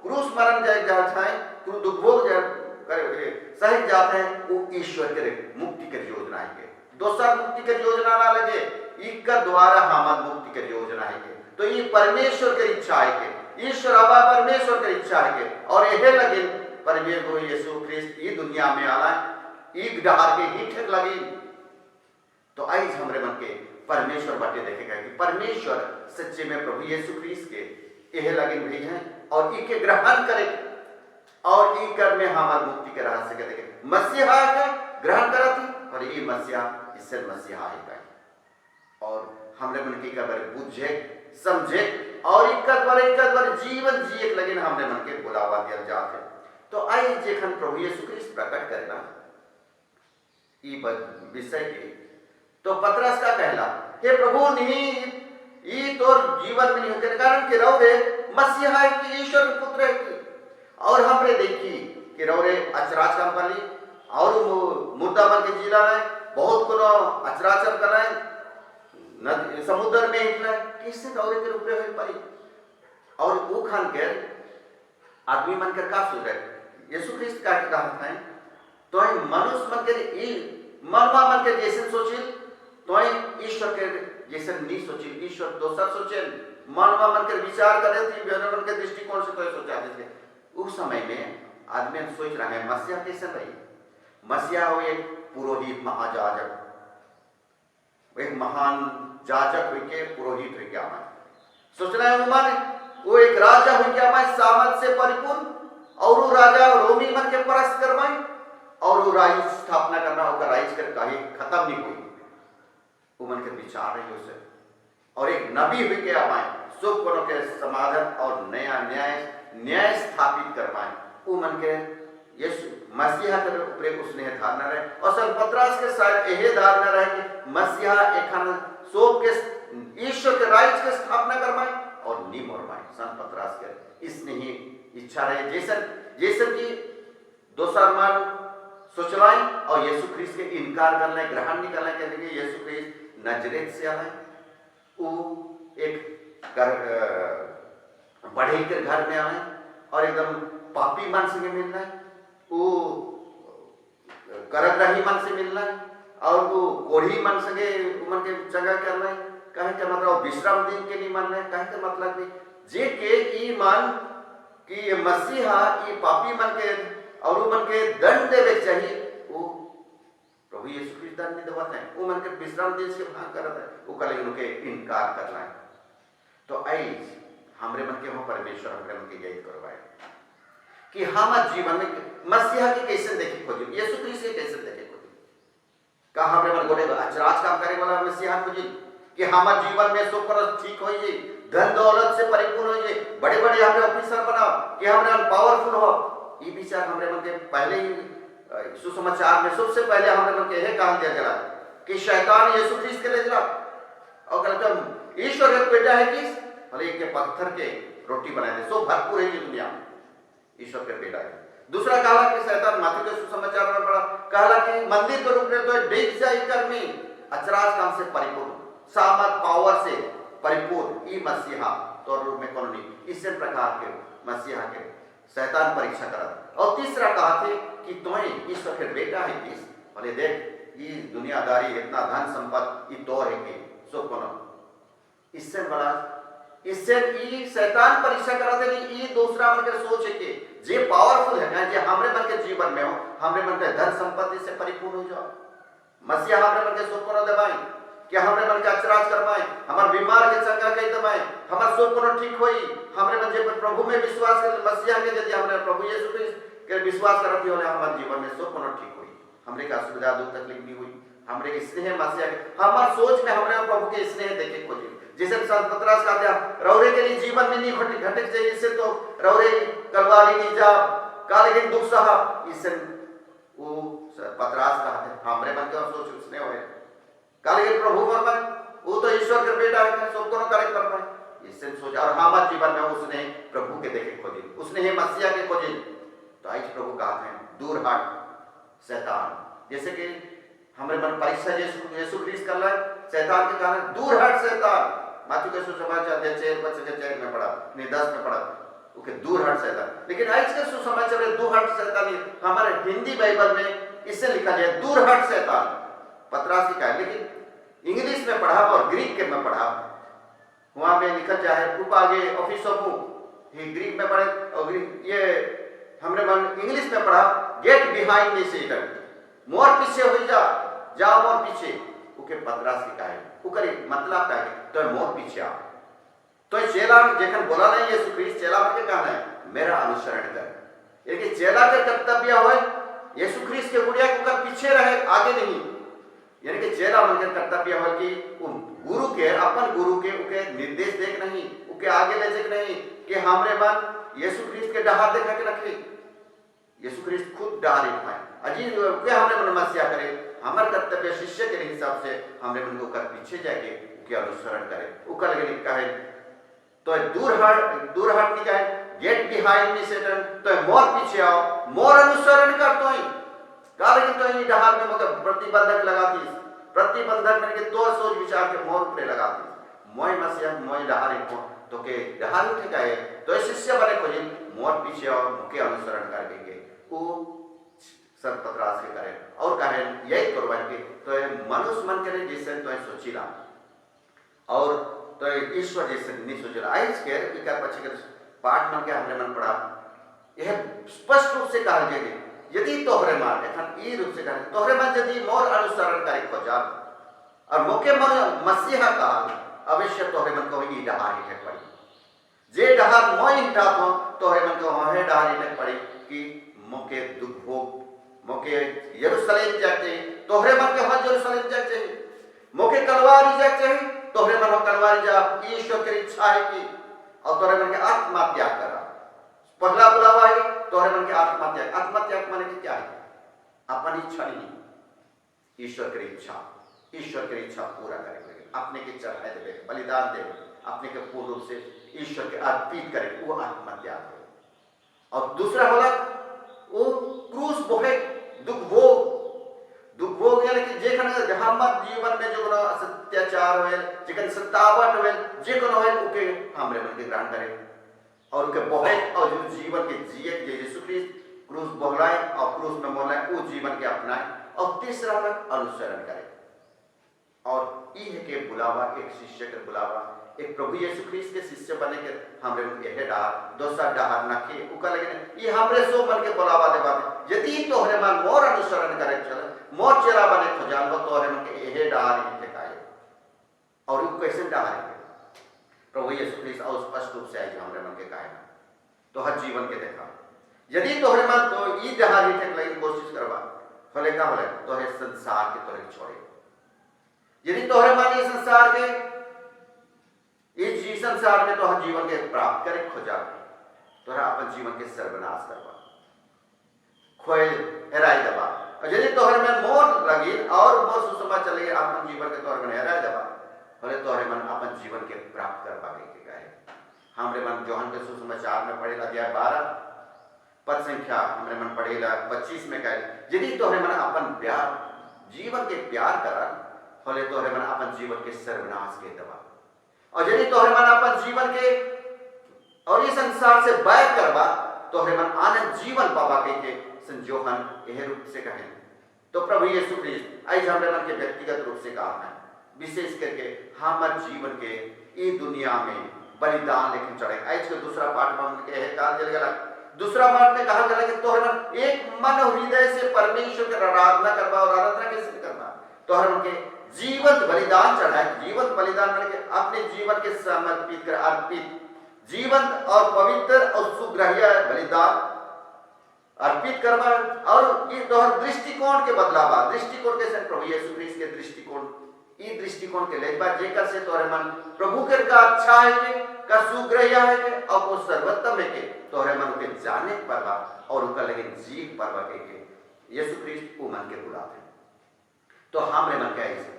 क्रूस मरण जाए जाता है, दुख भोग सहित जाते हैं, वो ईश्वर के मुक्ति की योजना है। दोसर मुक्ति की योजना ना लगे, इनका द्वारा हमार मुक्ति की योजना है। तो ये परमेश्वर की इच्छा है, ईश्वर आबा परमेश्वर की इच्छा है और यह लगे परमेश्वर यीशु क्रिस्त ये दुनिया में आला एक डहार के ही ठेक लगी। तो आज हमरे मन के परमेश्वर बाटे देखेगा कि परमेश्वर सच्चे में प्रभु यीशु क्रिस्त के यह लगे भी हैं और इके ग्रहण करे और ई कर में हमार मुक्ति के रहस्य के देखे मसीहा के ग्रहण करती और ये मसीहा इससे मसीहा है और हमरे मन की कबर बुझे समझे और इक्कत बार जीवन जिए लगे हमरे मन के बुलावा दिया जाते। तो आई जेखन प्रभु यीशु क्रिस्त प्रकट करना ई विषय के तो पतरस का कहला हे प्रभु नहीं ई तो जीवन में नहीं होने कारण कि रौरे मसीहा है कि ईश्वर पुत्र है कि और हमरे देखी कि रौरे अचराच काम कर ली और मुद्दा मन के जिला है बहुत कोनो अचराचर कर रहे समुद्र में हिटला किससे रौरे के रूप में पड़ी और वो खान के आदमी मन कर का सोच रहे यीशु क्रिस्त का कहा है तो मनुष्य मन के मनमा मन के जैसे सोची तो ईश्वर के जैसे नहीं सोची, ईश्वर दोसर सोचे मनमा मन के विचार करे थी मन के दृष्टिकोण से कोई सोचा थे। उस समय में आदमी सोच रहा है मसीहा कैसे रही, मसीहा हो एक पुरोहित महाजाजक, एक महान जाजक हुई के पुरोहित हुई क्या मैं सोच रहा है मन वो एक राजा हुई क्या मैं सामर्थ से परिपूर्ण और वो राजा रोमी मन के परस्त करवाई और वो राज स्थापना करना होगा राज कर कहीं खत्म नहीं हुई वो मन के विचार रही उसे और एक नबी हुई क्या पाए सुख गुणों के समाधान और नया न्याय स्थापित करवाए वो मन के यीशु मसीहा के ऊपर उसने धारणा रहे और संत पतरस के साथ यह धारणा रहे कि मसीहा एखन सोप के ईश्वर के राज के स्थापना करवाए और नी मरवाए। संत पतरस के इसने ही इच्छा रहे जैसे कि दोसर मन सोचलाई और यीशु क्रिस्त के इनकार करना ग्रहण नहीं करना के लिए यीशु क्रिस्त नजरेत से आए वो एक बढ़े के घर में आए और एकदम पापी मन से मिलना है वो करग्रही मन से मिलना है और वो कोढ़ी मन से मन के जगह करना है कहे के मतलब विश्राम दिन के नहीं मानना है कहे के मतलब नहीं जे के ई मन कि ये मसीहा ये पापी मन के और वो मन के दंड देवे चाहिए वो प्रभु यीशु क्रिस्त दंड नहीं देवाते हैं वो मन के विश्राम दिन से भाग करता है वो कल उनके इनकार करना है। तो आई हमरे मन के वहां परमेश्वर हमरे मन के यही करवाए कि हम जीवन में मसीहा के कैसे देखे खोजे यीशु क्रिस्त के कैसे देखे खोजे का हमरे मन गोटे अचराज काम करे वाला मसीहा खोजी कि हमार जीवन में सब कर ठीक हो जाए, धन दौलत से परिपूर्ण हो जाए, बड़े बड़े हमरे ऑफिसर बनाओ कि हमरे पावरफुल हो। ये विचार हमरे मन के पहले ही सुसमाचार में सबसे पहले हमरे मन के यह काम दिया गया कि शैतान यीशु ख्रीस्त के ले चला और कहते ईश्वर का बेटा है किस भले के पत्थर के रोटी बनाए दे, सो भरपूर है ये दुनिया में, ईश्वर के बेटा है। दूसरा कहा कि शैतान माथी के सुसमाचार में पड़ा, कहा कि मंदिर के रूप में तो डिग जाई कर्मी अचराज काम से परिपूर्ण, सामर्थ पावर से परिपूर्ण ई मसीहा तो रूप में कौन नहीं, इस प्रकार के मसीहा के शैतान परीक्षा करा। और तीसरा कहा थे कि तुम्हें ईश्वर के बेटा है किस भले देख ये दुनियादारी इतना धन संपत्ति तो है कि सो कौन, इससे बड़ा इससे ई शैतान परीक्षा करा दे कि ई दूसरा मन के सोच है कि जे पावरफुल है ना, जे हमरे मन के जीवन में हो, हमरे मन के धन संपत्ति से परिपूर्ण हो जाओ। मसीहा हमरे मन के सोच को दबाई कि हमरे मन के अचराज करवाए, हमार बीमार के चंगा कई दबाए, हमार सोच को ठीक होई, हमरे मन जे प्रभु में विश्वास कर मसीहा के यदि हमरे प्रभु यीशु ख्रीस्त के विश्वास करती होले हमार जीवन में सोच को ठीक होई, हमरे का असुविधा दुख तकलीफ नहीं हुई, हमरे स्नेह मसीहा के हमार सोच में हमरे प्रभु के स्नेह देखे खोजी। जैसे संत पतरस का दिया रौरे के लिए जीवन में नहीं घटक चाहिए, इससे तो रौरे कलवारी नहीं जा का लेकिन दुख सहा, इससे वो पतरस का हमरे मन के सोच उसने होए का लेकिन प्रभु मन वो तो ईश्वर का बेटा है, सब को करे कर पाए, इससे सोचा और हमारे जीवन में उसने प्रभु के देखे खोजी, उसने हे मसीहा के खोजी। तो आज प्रभु कहते हैं दूर हट शैतान, जैसे कि हमरे मन परीक्षा यीशु ख्रीस्त कर रहा है शैतान के कारण दूर हट शैतान। माथी के सुसमाचार दे 4 में पढ़ा नहीं 10 में पढ़ा ओके दूर हट शैतान, लेकिन आज के सुसमाचार में दूर हट शैतान हमारे हिंदी बाइबल में इससे लिखा गया दूर हट शैतान पतरस की का, लेकिन इंग्लिश में पढ़ा और ग्रीक के में पढ़ा वहां में लिखा जाए आगे ऑफिस ऑफ ये ग्रीक में पढ़े और ये हमरे मन इंग्लिश में पढ़ा गेट बिहाइंड मी सेटन, मोर पीछे हो जाओ मोर पीछे ओके पतरस की का है ओकर मतलब का है तो मोर पीछे आ तो चेला जखन बोला नहीं यीशु ख्रीस्त चेला के कहना है मेरा अनुसरण कर, यानी चेला के कर्तव्य होए यीशु ख्रीस्त के गुड़िया को पीछे रहे आगे नहीं, यानी कि चेला मन के कर्तव्य हो कि गुरु के अपन गुरु के उके निर्देश देख नहीं उके आगे ले देख नहीं कि हमरे मन यीशु ख्रीस्त के डहा देखा के रखे, यीशु ख्रीस्त खुद डहा दिखाए अजीब के हमरे मन मसीहा करे, हमार कर्तव्य शिष्य के हिसाब से हमरे मन को कर पीछे जाके उके अनुसरण करे। उकर लगे लिखा है तो दूर हट नहीं जाए गेट बिहाइंड मी सेटन, तो मोर पीछे आओ मोर अनुसरण कर तो ही कारण तो ही डहार में मगर प्रतिबंधक लगाती प्रतिबंधक करके तोर सोच विचार के मोर ऊपर लगाती मोय मसीहा मोय डहार को तो के डहार उठे गए तो शिष्य बने खोजे मोर पीछे आओ मुके अनुसरण करके वो सब पतरस के करे और कहे यही करवाए के तो मनुष्य मन करे जैसे तो सोचीला और तो ईश्वर जैसे नहीं सोचेला। आज के विकार पछी के पाठ मन के हमने मन पढ़ा यह स्पष्ट रूप से कहा गया यदि तोहरे मान एखन ई रूप से कहा तोहरे मान यदि मोर अनुसरण करे खोजा और मोके मन मसीहा का अवश्य तोहरे मन को ई डहार ही पड़ी जे डहार मोय हिटा हो तोहरे मन को हे डहार ही पड़ी कि मोके दुख भोग मोके यरूशलेम जाते तोहरे मन के हां यरूशलेम जाते मोके कलवारी जाते तोहरे मन कलवारी जा ईश्वर की इच्छा है कि और तोहरे मन के आत्महत्या करा पहला बुलावा है तोहरे मन के आत्महत्या माने कि क्या है अपनी इच्छा नहीं ईश्वर की इच्छा पूरा करे अपने के चढ़ाए दे बलिदान दे अपने के पूर्ण रूप से ईश्वर के अर्पित करे वो आत्महत्या है। और दूसरा होला वो क्रूस बोहे दुख भोग यानी कि जेखन हमर जीवन में जो अत्याचार होए जेखन सतावट होए जे कोनो होए ओके हमरे मन के ग्रहण करे और उनके बोहे और जो जीवन के जिए जे यीशु ख्रीस्त क्रूस बोहलाए और क्रूस में मोलाए वो जीवन के अपनाए और तीसरा अनुसरण करे। और ये के बुलावा एक शिष्य के बुलावा एक प्रभु यीशु ख्रीस्त के शिष्य बने के हमरे यह डहार दोसर डहार नखे उका लगे ये हमरे सो मन के बुलावा दे बात यदि तोहरे मन मोर अनुसरण करे चल मोर चेला बने खोजान वो तोहरे मन के यह डहार ही ठेकाए और वो कैसे डहार है प्रभु यीशु ख्रीस्त और स्पष्ट रूप से आई हमरे मन के काहे तो हर जीवन के देखा यदि तोहरे मन तो ई डहार ही ठेक लगी कोशिश करवा होले का होले तोहरे संसार के तोहरे छोड़े यदि तोहरे मन इस संसार के इस संसार में तोहर जीवन के प्राप्त करे खोजा तोहरा अपन जीवन के सर्वनाश करवा खोए हेराई दबा और यदि तोहरे में मोर लगी और मोर सुसमाचार चले अपन जीवन के तोहर में हेराई दबा होले तोहरे मन अपन जीवन के प्राप्त कर पावे के गए हमरे मन जोहन के सुसमाचार में पढ़ेला अध्याय 12 पद संख्या हमरे मन पढ़ेला 25 में कहे यदि तोहरे मन अपन प्यार जीवन के प्यार करा होले तोहरे मन अपन जीवन के सर्वनाश के दबा और यदि तोहरे मन अपन जीवन के और इस संसार से बैर करवा तोहरे मन आनंद जीवन पावा के संजोहन यह रूप से कहे तो प्रभु यीशु ख्रिस्त आज हमरे मन के व्यक्तिगत रूप से कहा है विशेष करके हमारे जीवन के इस दुनिया में बलिदान लेकिन चढ़े आज के दूसरा पाठ में हम कहे काल जल गया दूसरा पाठ में कहा गया कि तोहरे मन एक मन हृदय से परमेश्वर की आराधना करवा और आराधना कैसे करना तोहरे मन के जीवन बलिदान चढ़ाए जीवन बलिदान करके अपने जीवन के समर्पित कर अर्पित जीवन और पवित्र और सुग्राह्य बलिदान अर्पित करवा और ये तोहर दृष्टिकोण के बदलावा दृष्टिकोण कैसे प्रभु यीशु ख्रिस्त के दृष्टिकोण ई दृष्टिकोण के लेबा जेकर से तोहरे मन प्रभु के का अच्छा है का सुग्राह्य है और वो सर्वोत्तम है के तोहरे मन के जाने परवा और उनका लेकिन जी परवा के यीशु ख्रिस्त को मन के बुलाते तो हमरे मन क्या है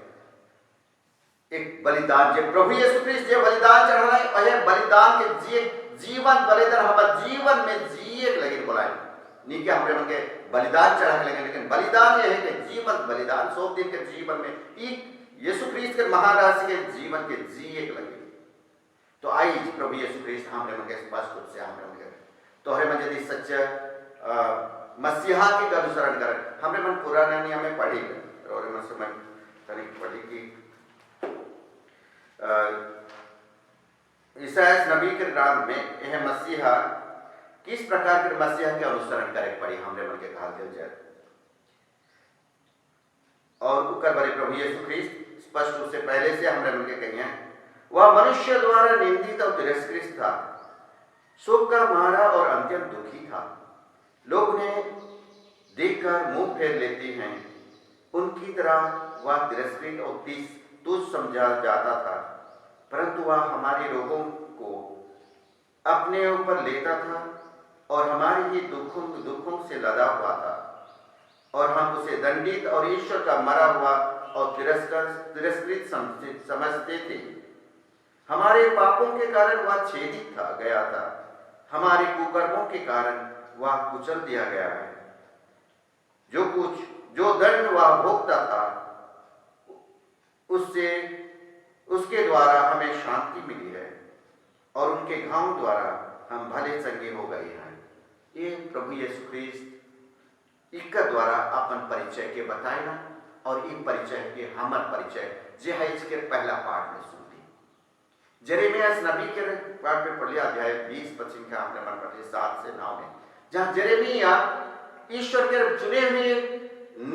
एक बलिदान जो प्रभु यीशु ख्रिस्त जो बलिदान चढ़ाना है और बलिदान के जीवन बलिदान हमारे जीवन में जिए लगे बोलाए नहीं कि हमरे मन के बलिदान चढ़ाने लगे लेकिन बलिदान ये है कि जीवन बलिदान 100 दिन के जीवन में एक यीशु ख्रिस्त के महाराज के जीवन के जिए लगे तो आई प्रभु यीशु ख्रिस्त हमरे मन के स्पष्ट रूप से हमरे मन के तो हरे मन यदि सच्चा मसीहा के अनुसरण कर हमरे मन पुराना नियम में पढ़ी और मन समय तरीक पढ़ी कि ईसायास नबी के ग्रंथ में यह मसीहा किस प्रकार के मसीहा के अनुसरण करे पड़ी हमरे मन के कहा दिल जाए और उकर बड़े प्रभु यीशु ख्रिस्त स्पष्ट रूप से पहले से हमरे मन के कही हैं वह मनुष्य द्वारा निंदित और तिरस्कृत था शोक का मारा और अत्यंत दुखी था लोग उन्हें देखकर मुंह फेर लेते हैं उनकी तरह वह तिरस्कृत और तुच्छ समझा जाता था परंतु वह हमारे रोगों को अपने ऊपर लेता था और हमारे ही दुखों से लदा हुआ था और हम उसे दंडित और ईश्वर का मरा हुआ और तिरस्कृत समझते थे हमारे पापों के कारण वह छेदित था गया था हमारे कुकर्मों के कारण वह कुचल दिया गया है जो दंड वह भोगता था उसके द्वारा हमें शांति मिली है और उनके घाव द्वारा हम भले चंगे हो गए हैं ये प्रभु यीशु ख्रिस्त इसका द्वारा अपन परिचय के बताएगा और ये परिचय के हमार परिचय जे है इसके पहला पाठ में सुनते जरेमिया नबी के पाठ में पढ़िया अध्याय 20 पश्चिम का हमने मन पढ़े 7 से 9 में जहाँ जरेमिया ईश्वर के चुने हुए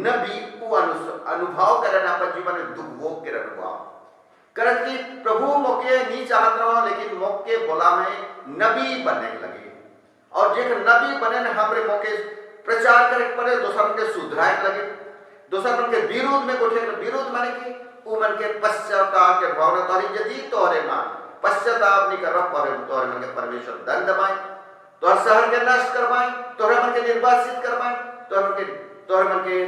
नबी को अनुभव करना अपन जीवन में दुख भोग के अनुभव करत कि प्रभु मौके नहीं चाहत रहा लेकिन मौके बोला में नबी बनने लगे और जेकर नबी बने ने हमरे मौके प्रचार करे पड़े दोसर के सुधराए लगे दोसर के विरोध में कोठे विरोध माने कि उ मन के पश्चाताप के भावना तोरी यदि तोरे मान पश्चाताप नहीं करवा परे तोरे मन के परमेश्वर दंड दबाए तोर शहर के नष्ट करवाए तोरे मन के निर्वासित करवाए तोरे मन के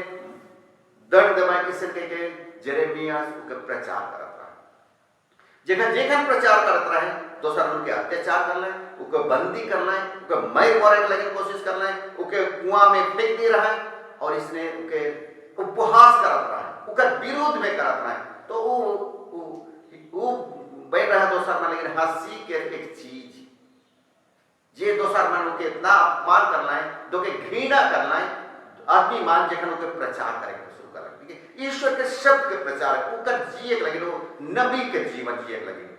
दंड दबाए इसके के जरेमिया के प्रचार करत रहा जेखन प्रचार करत रहे दोसर उनके अत्याचार कर लें उके बंदी कर लें उके मर मरे लगे कोशिश कर लें उके कुआं में फेंक दे रहा है और इसने उके उपहास करत रहा है उके विरोध में करत रहा है तो वो बैठ रहा दोसर में लेकिन हंसी के एक चीज जे दोसर मन उके इतना अपमान कर लाए दो के घृणा कर लाए आदमी मान जेखन उके प्रचार करे शुरू कर लगे ईश्वर के शब्द के प्रचार उकर जिए लगे वो नबी के जीवन जिए लगे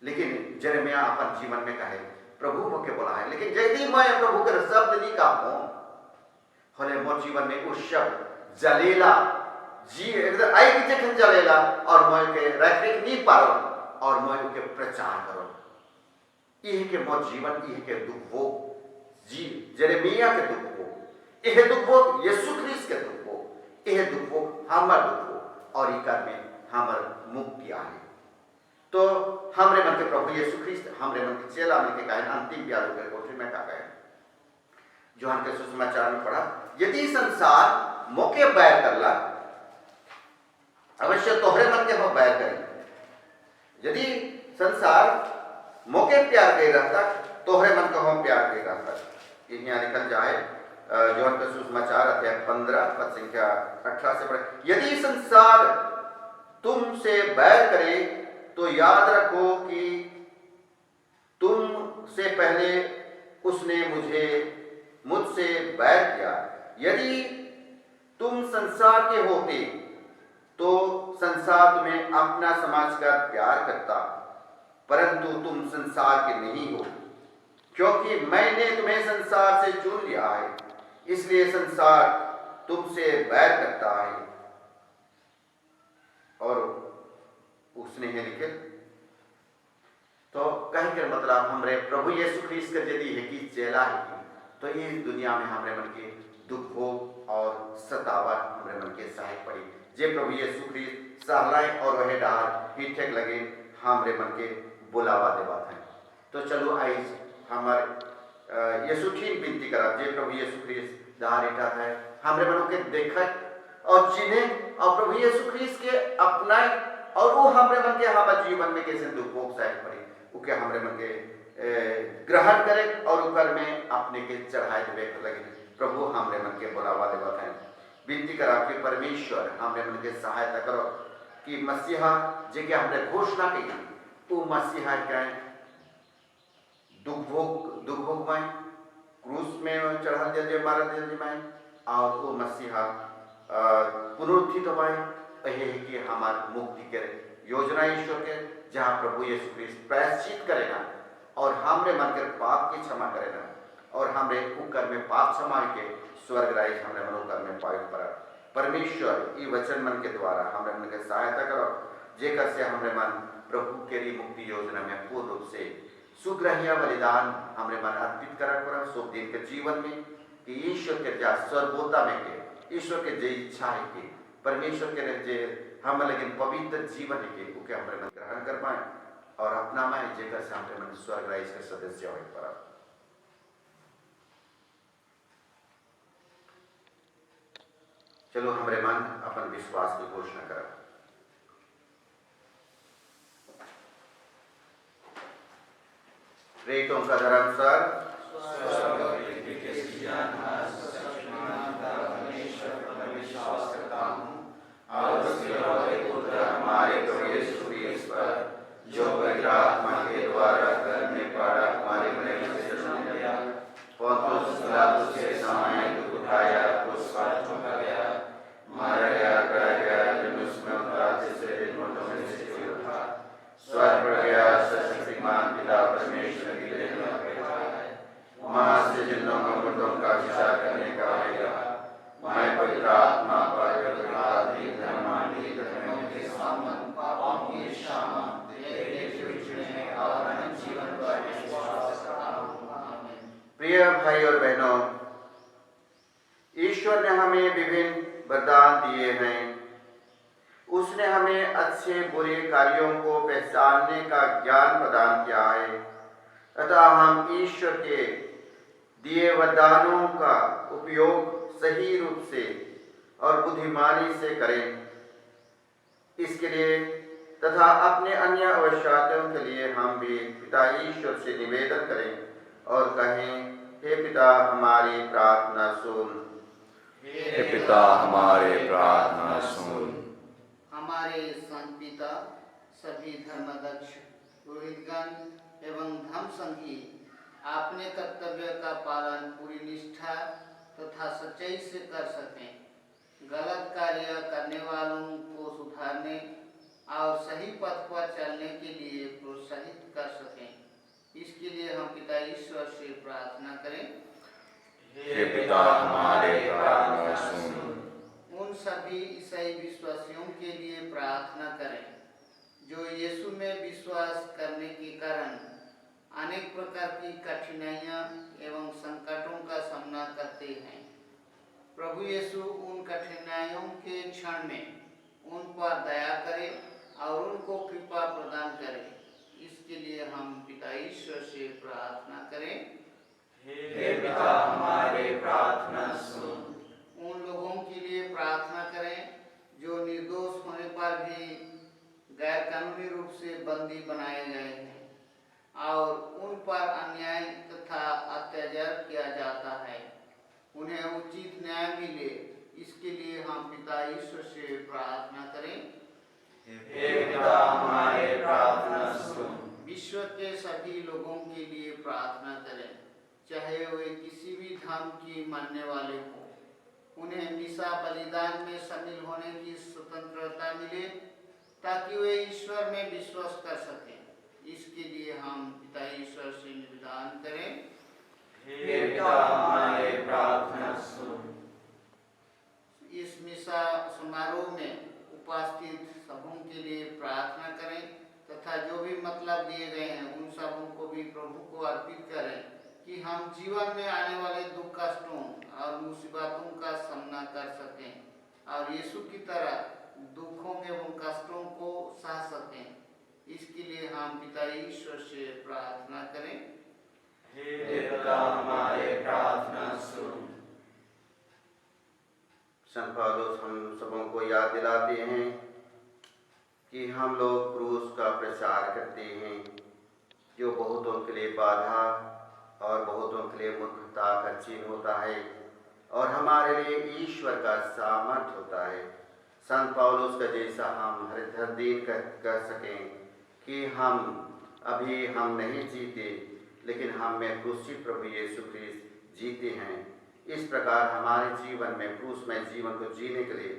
लेकिन जरेमिया अपन जीवन में कहे प्रभु मोके बोला है लेकिन यदि मैं प्रभु के शब्द नहीं कहूं होले मोर जीवन में उस शब्द जलेला जी एकदम आई की जखन जलेला और मैं के रखरेख नहीं पारो और मैं उनके प्रचार करो ये के मोर जीवन ये के दुख वो जी जरेमिया के दुख वो यह दुख भोग यीशु ख्रीस्त के दुख भोग, यह दुख भोग हमार दुख भोग और इकर में हमार मुक्ति आहे। तो हमरे मन के प्रभु यीशु ख्रीस्त हमरे मन के चेला मन के कहे अंतिम प्यार के कोठरी में का गए जोहन के सुसमाचार में पढ़ा, यदि संसार मोके बैर करला अवश्य तोहरे मन के हम बैर करें। यदि संसार मोके प्यार कर रहता तोहरे मन को हम प्यार कर रहता। यहाँ निकल जाए जोहन के सुसमाचार अध्याय 15 पद संख्या 18 से पढ़े, यदि संसार तुमसे बैर करे तो याद रखो कि तुमसे पहले उसने मुझसे बैर किया। यदि तुम संसार के होते तो संसार तुम्हें अपना समझकर प्यार करता, परंतु तुम संसार के नहीं हो, क्योंकि मैंने तुम्हें संसार से चुन लिया है, इसलिए संसार तुमसे बैर करता है। और उसने है लिखे तो कहीं के मतलब हमरे प्रभु यीशु ख्रीस्त के यदि है कि चेला है कि तो इस दुनिया में हमरे मन के दुख भोग और सतावट हमरे मन के सहायक पड़ी। जे प्रभु यीशु ख्रीस्त सहलाए और वह डाल ही ठेक लगे हमरे मन के बुलावा दे बात है। तो चलो आई हमारे यीशु ठीक विनती करा, जे प्रभु यीशु ख्रीस्त दार इटा है हमरे मनों के देखा और चिन्हे और प्रभु यीशु ख्रीस्त के अपनाए और वो हमरे मन के हमारे जीवन में कैसे दुख भोग सहायक पड़ी उके हमरे मन के ग्रहण करे और ऊपर में अपने के चढ़ाए देवे लगे। प्रभु हमरे मन के बुलावा देवत है, विनती करा कि परमेश्वर हमरे मन के सहायता करो कि मसीहा जे के हमने घोषणा की वो मसीहा के दुख भोग में क्रूस में चढ़ा दे मारा दे में और वो मसीहा पुनरुत्थित होए है कि हमार मुक्ति के योजना ईश्वर के जहाँ प्रभु यीशु ख्रीस्त प्रायश्चित करेगा और हमरे मन के पाप की क्षमा करेगा और हमरे उकर में पाप क्षमा के स्वर्ग राज्य हमरे मनोकर में पाए पर परमेश्वर ये वचन मन के द्वारा हमरे मन के सहायता करो जेकर से हमरे मन प्रभु के मुक्ति योजना में पूर्ण रूप से सुग्रहिया बलिदान हमरे मन अर्पित करा करो शुभ दिन के जीवन में कि ईश्वर के जा सर्वोता में के ईश्वर के जे इच्छा है कि परमेश्वर के जे हम लेकिन पवित्र जीवन के उके हमरे मन ग्रहण कर पाए और अपना में जेकर से हमरे मन स्वर्ग राज्य के सदस्य होए पर। चलो हमरे मन अपन विश्वास की घोषणा करा। प्रेरितों का धर्मानुसार हमारे प्रभु यीशु ख्रीस्त पर जो पवित्र आत्मा के द्वारा करने पारा हमारे मन से जन्म लिया, पोंतुस पिलातुस के समय दुख उठाया, क्रूस पर ठोका गया, मारा गया, गड़ा गया, जुलूस में उतरा, तीसरे दिन मरदों में से जी उठा, स्वर्ग पर गया, सर्वशक्तिमान पिता परमेश्वर की देन में बैठा है, वहाँ से जिन्नों को मरदों का विचार करने का आएगा। मैं पवित्र आत्मा पर प्रिय भाई और बहनों, ईश्वर ने हमें विभिन्न वरदान दिए हैं। उसने हमें अच्छे बुरे कार्यों को पहचानने का ज्ञान प्रदान किया है। अतः हम ईश्वर के दिए वरदानों का उपयोग सही रूप से और बुद्धिमानी से करें। इसके लिए तथा अपने अन्य आवश्यकताओं के लिए हम भी पिता ईश्वर से निवेदन करें और कहें, हे पिता हमारी प्रार्थना सुन। हे पिता हमारे प्रार्थना सुन। हमारे संत पिता, सभी धर्माध्यक्ष, पुरोहितगण एवं धर्म संघी अपने कर्तव्य का पालन पूरी निष्ठा तथा सच्चाई से कर सकें, गलत कार्य करने वालों को सुधारने और सही पथ पर चलने के लिए प्रोत्साहित कर सकें। इसके लिए हम पिता ईश्वर से प्रार्थना करें। हे पिता हमारे प्रार्थना सुन। उन सभी ईसाई विश्वासियों के लिए प्रार्थना करें जो यीशु में विश्वास करने के कारण अनेक प्रकार की कठिनाइयां एवं संकटों का सामना करते हैं। प्रभु यीशु उन कठिनाइयों के क्षण में उन पर दया करे और उनको कृपा प्रदान करे। इसके लिए हम पिता ईश्वर से प्रार्थना करें। हे पिता हमारे प्रार्थना सुन। उन लोगों के लिए प्रार्थना करें जो निर्दोष होने पर भी गैर कानूनी रूप से बंदी बनाए गए हैं और उन पर अन्याय तथा अत्याचार किया जाता है, उन्हें उचित न्याय मिले। इसके लिए हम पिता ईश्वर से प्रार्थना करें। हे पिता हमारे प्रार्थना सुन। विश्व के सभी लोगों के लिए प्रार्थना करें, चाहे वे किसी भी धर्म की मानने वाले हों, उन्हें मिसा बलिदान में शामिल होने की स्वतंत्रता मिले ताकि वे ईश्वर में विश्वास कर सकें। इसके लिए हम पिता ईश्वर से निवेदन करें। हे पिता हमारे प्रार्थना सुन। इस मिसा समारोह में उपस्थित सबों के लिए प्रार्थना करें तथा जो भी मतलब दिए गए हैं उन सबों को भी प्रभु को अर्पित करें कि हम जीवन में आने वाले दुख कष्टों और मुसीबतों का सामना कर सकें और यीशु की तरह दुखों एवं कष्टों को सह सकें। इसके लिए हम पिता ईश्वर से प्रार्थना करें। हे पिता हमारे प्रार्थना सुन। संत पौलुस हम सबों को याद दिलाते हैं कि हम लोग क्रूस का प्रचार करते हैं जो बहुतों के लिए बाधा और बहुतों के लिए मूर्खता का चिन्ह होता है और हमारे लिए ईश्वर का सामर्थ होता है। संत पौलुस का जैसा हम हर दिन कर सकें कि हम नहीं जीते लेकिन हम में क्रूसित प्रभु यीशु ख्रीस्त जीते हैं। इस प्रकार हमारे जीवन में क्रूसमय जीवन को जीने के लिए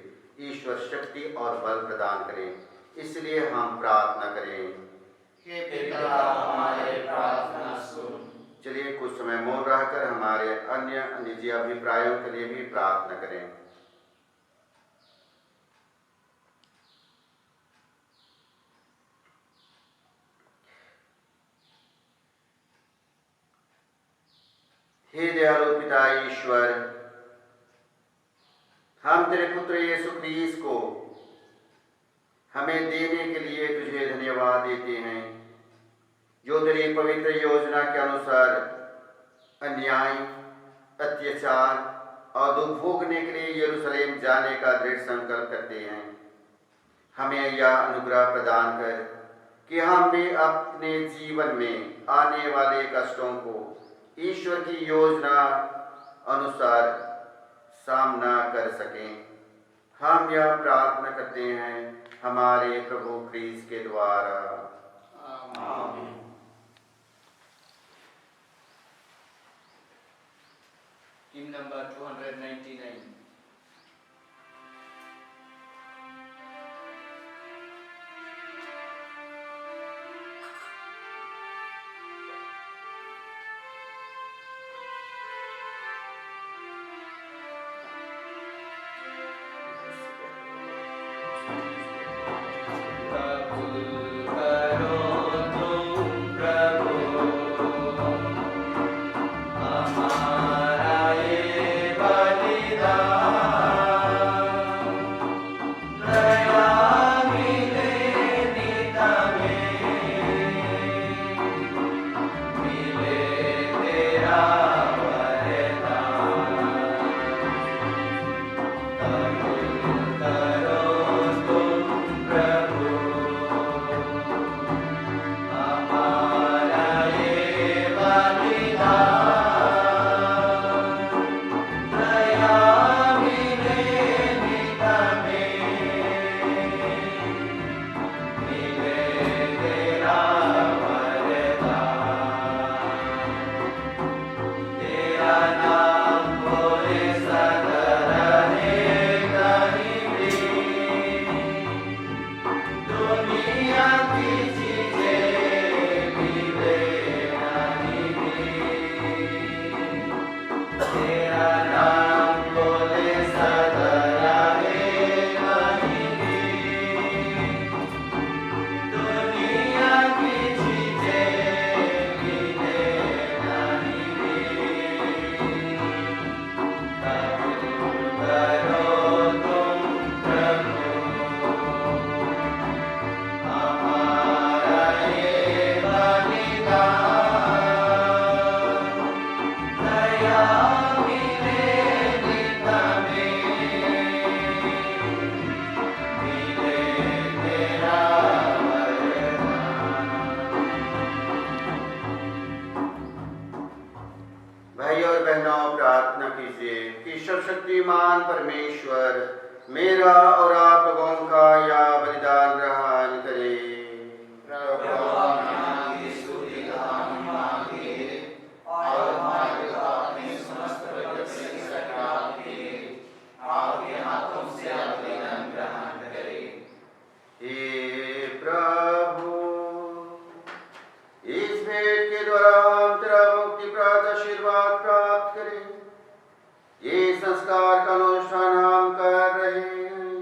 ईश्वर शक्ति और बल प्रदान करें। इसलिए हम प्रार्थना करें। हे पिता हमारे प्रार्थना सुन। चलिए कुछ समय मौन रहकर हमारे अन्य निजी अभिप्रायों के लिए भी प्रार्थना करें। हे दयालु पिता ईश्वर, हम तेरे पुत्र यीशु ख्रीस्त को हमें देने के लिए तुझे धन्यवाद देते हैं, जो तेरी पवित्र योजना के अनुसार अन्याय, अत्याचार और दुख भोगने के लिए यरूशलेम जाने का दृढ़ संकल्प करते हैं। हमें यह अनुग्रह प्रदान कर कि हम भी अपने जीवन में आने वाले कष्टों को ईश्वर की योजना अनुसार सामना कर सकें। हम यह प्रार्थना करते हैं हमारे प्रभु ख्रीस्त के द्वारा। आमीन। Hymn number 299. हमारा ये बलिदान सर्वशक्तिमान परमेश्वर मेरा और आप लोगों का यह बलिदान ग्रहण करे। हे प्रभु, इस भेंट के द्वारा हम तेरा मुक्ति प्राप्त आशीर्वाद प्राप्त करें। ये संस्कार का अनुष्ठान हम कर रहे हैं,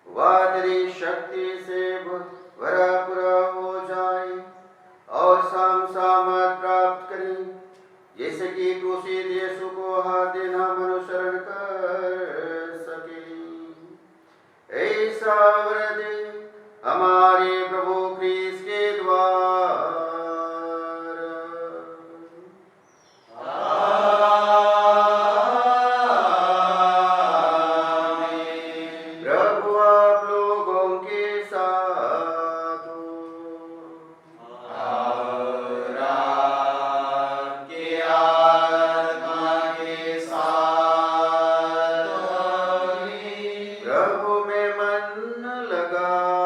वह तेरी शक्ति से भरा पूरा हो जाए और सामर्थ प्राप्त करें, जैसे कि क्रूसित यीशु को हर दिन हम अनुसरण कर सके। ऐसा वरदे हमारे प्रभु क्रिस्त के द्वारा। प्रभु आप लोगों के साथ हो। प्रभु में मन लगाए।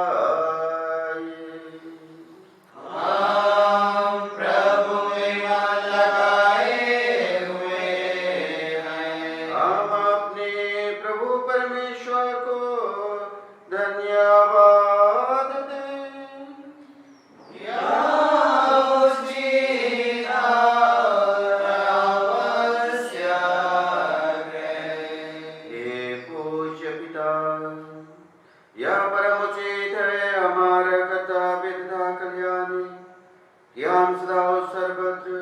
हम अपने प्रभु परमेश्वर को धन्यवाद दें। हे पूज्य पिता, यह परम उचित है हमारा कर्तव्य तथा कल्याण कि हम सदा और सर्वत्र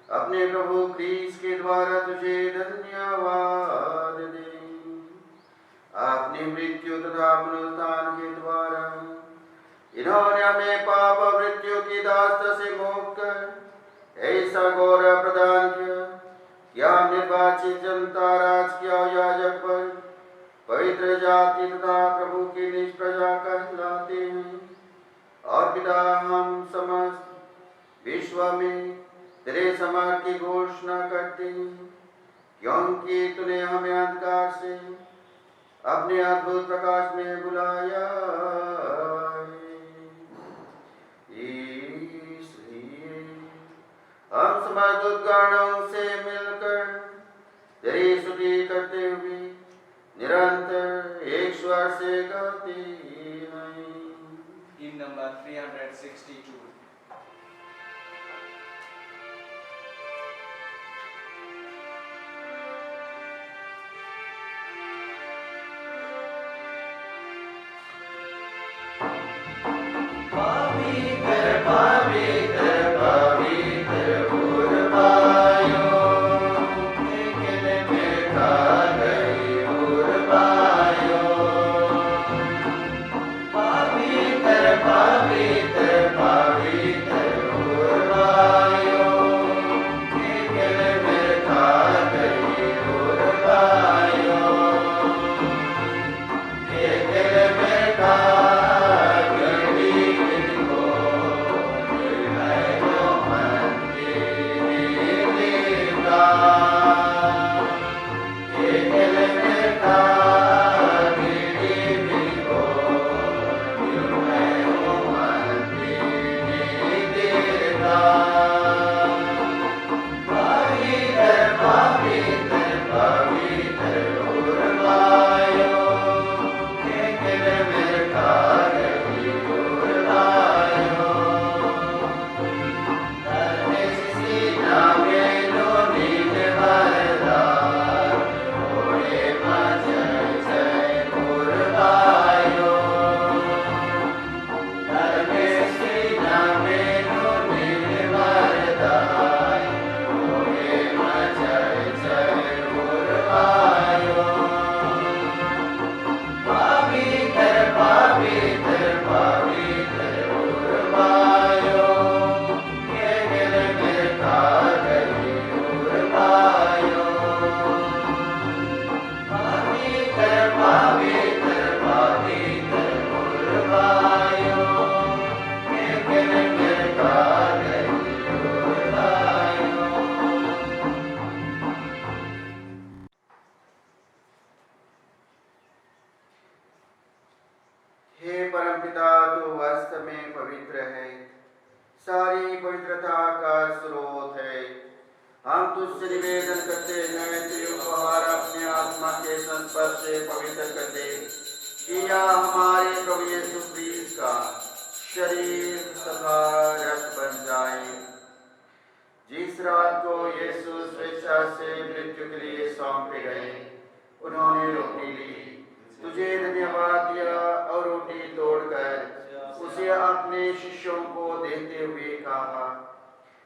अपने प्रभु क्रिस्त के द्वारा तुझे धन्यवाद दें। अपनी मृत्यु तथा पुनरुत्थान के द्वारा इन्होंने हमें पाप और मृत्यु की दास्त से मुक्त कर ऐसा गौरव प्रदान किया कि हम निर्वाचित जनता राजकीय याजक पर पवित्र जाति तथा प्रभु की निज प्रजा कहलाते हैं। और पिता, हम समस्त विश्व में तेरे समर्थ की घोषणा करते हैं, क्योंकि तूने हमें अंधकार से अपने अद्भुत प्रकाश में बुलाया है। इसलिए हम समस्त उद्गानों से मिलकर तेरी स्तुति करते हुए निरंतर एक स्वर से गाते हैं। Hymn number 362. पवित्र पवित्र पवित्र है, सारी पवित्रता का स्रोत है। हम तुझसे निवेदन करते हैं, तेरे उपहार अपने आत्मा के संस्पर्श से पवित्र कर दे, कि यह हमारे प्रभु यीशु क्रिस्त का शरीर तथा रक्त बन जाए। जिस रात को यीशु स्वेच्छा से मृत्यु के लिए सौंपे गए, उन्होंने रोटी ली, तुझे धन्यवाद दिया और रोटी तोड़कर उसे अपने शिष्यों को देते हुए कहा,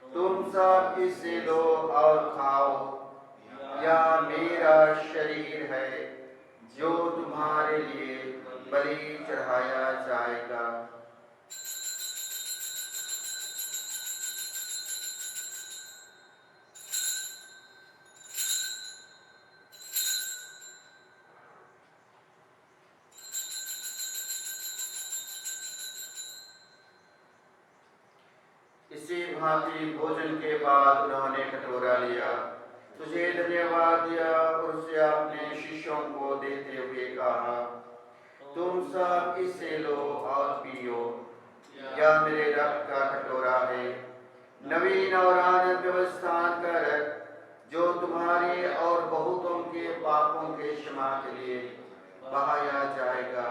तुम सब इससे लो और खाओ, यह मेरा शरीर है जो तुम्हारे लिए बलि चढ़ाया जाएगा। इसी भांति भोजन के बाद उन्होंने कटोरा लिया, तुझे धन्यवाद दिया और उसे अपने शिष्यों को देते हुए कहा, तुम सब इसे लो और पियो, यह मेरे रक्त का कटोरा है, नवीन और आनंद व्यवस्थान का रक्त, जो तुम्हारे और बहुतों के पापों के क्षमा के लिए बहाया जाएगा।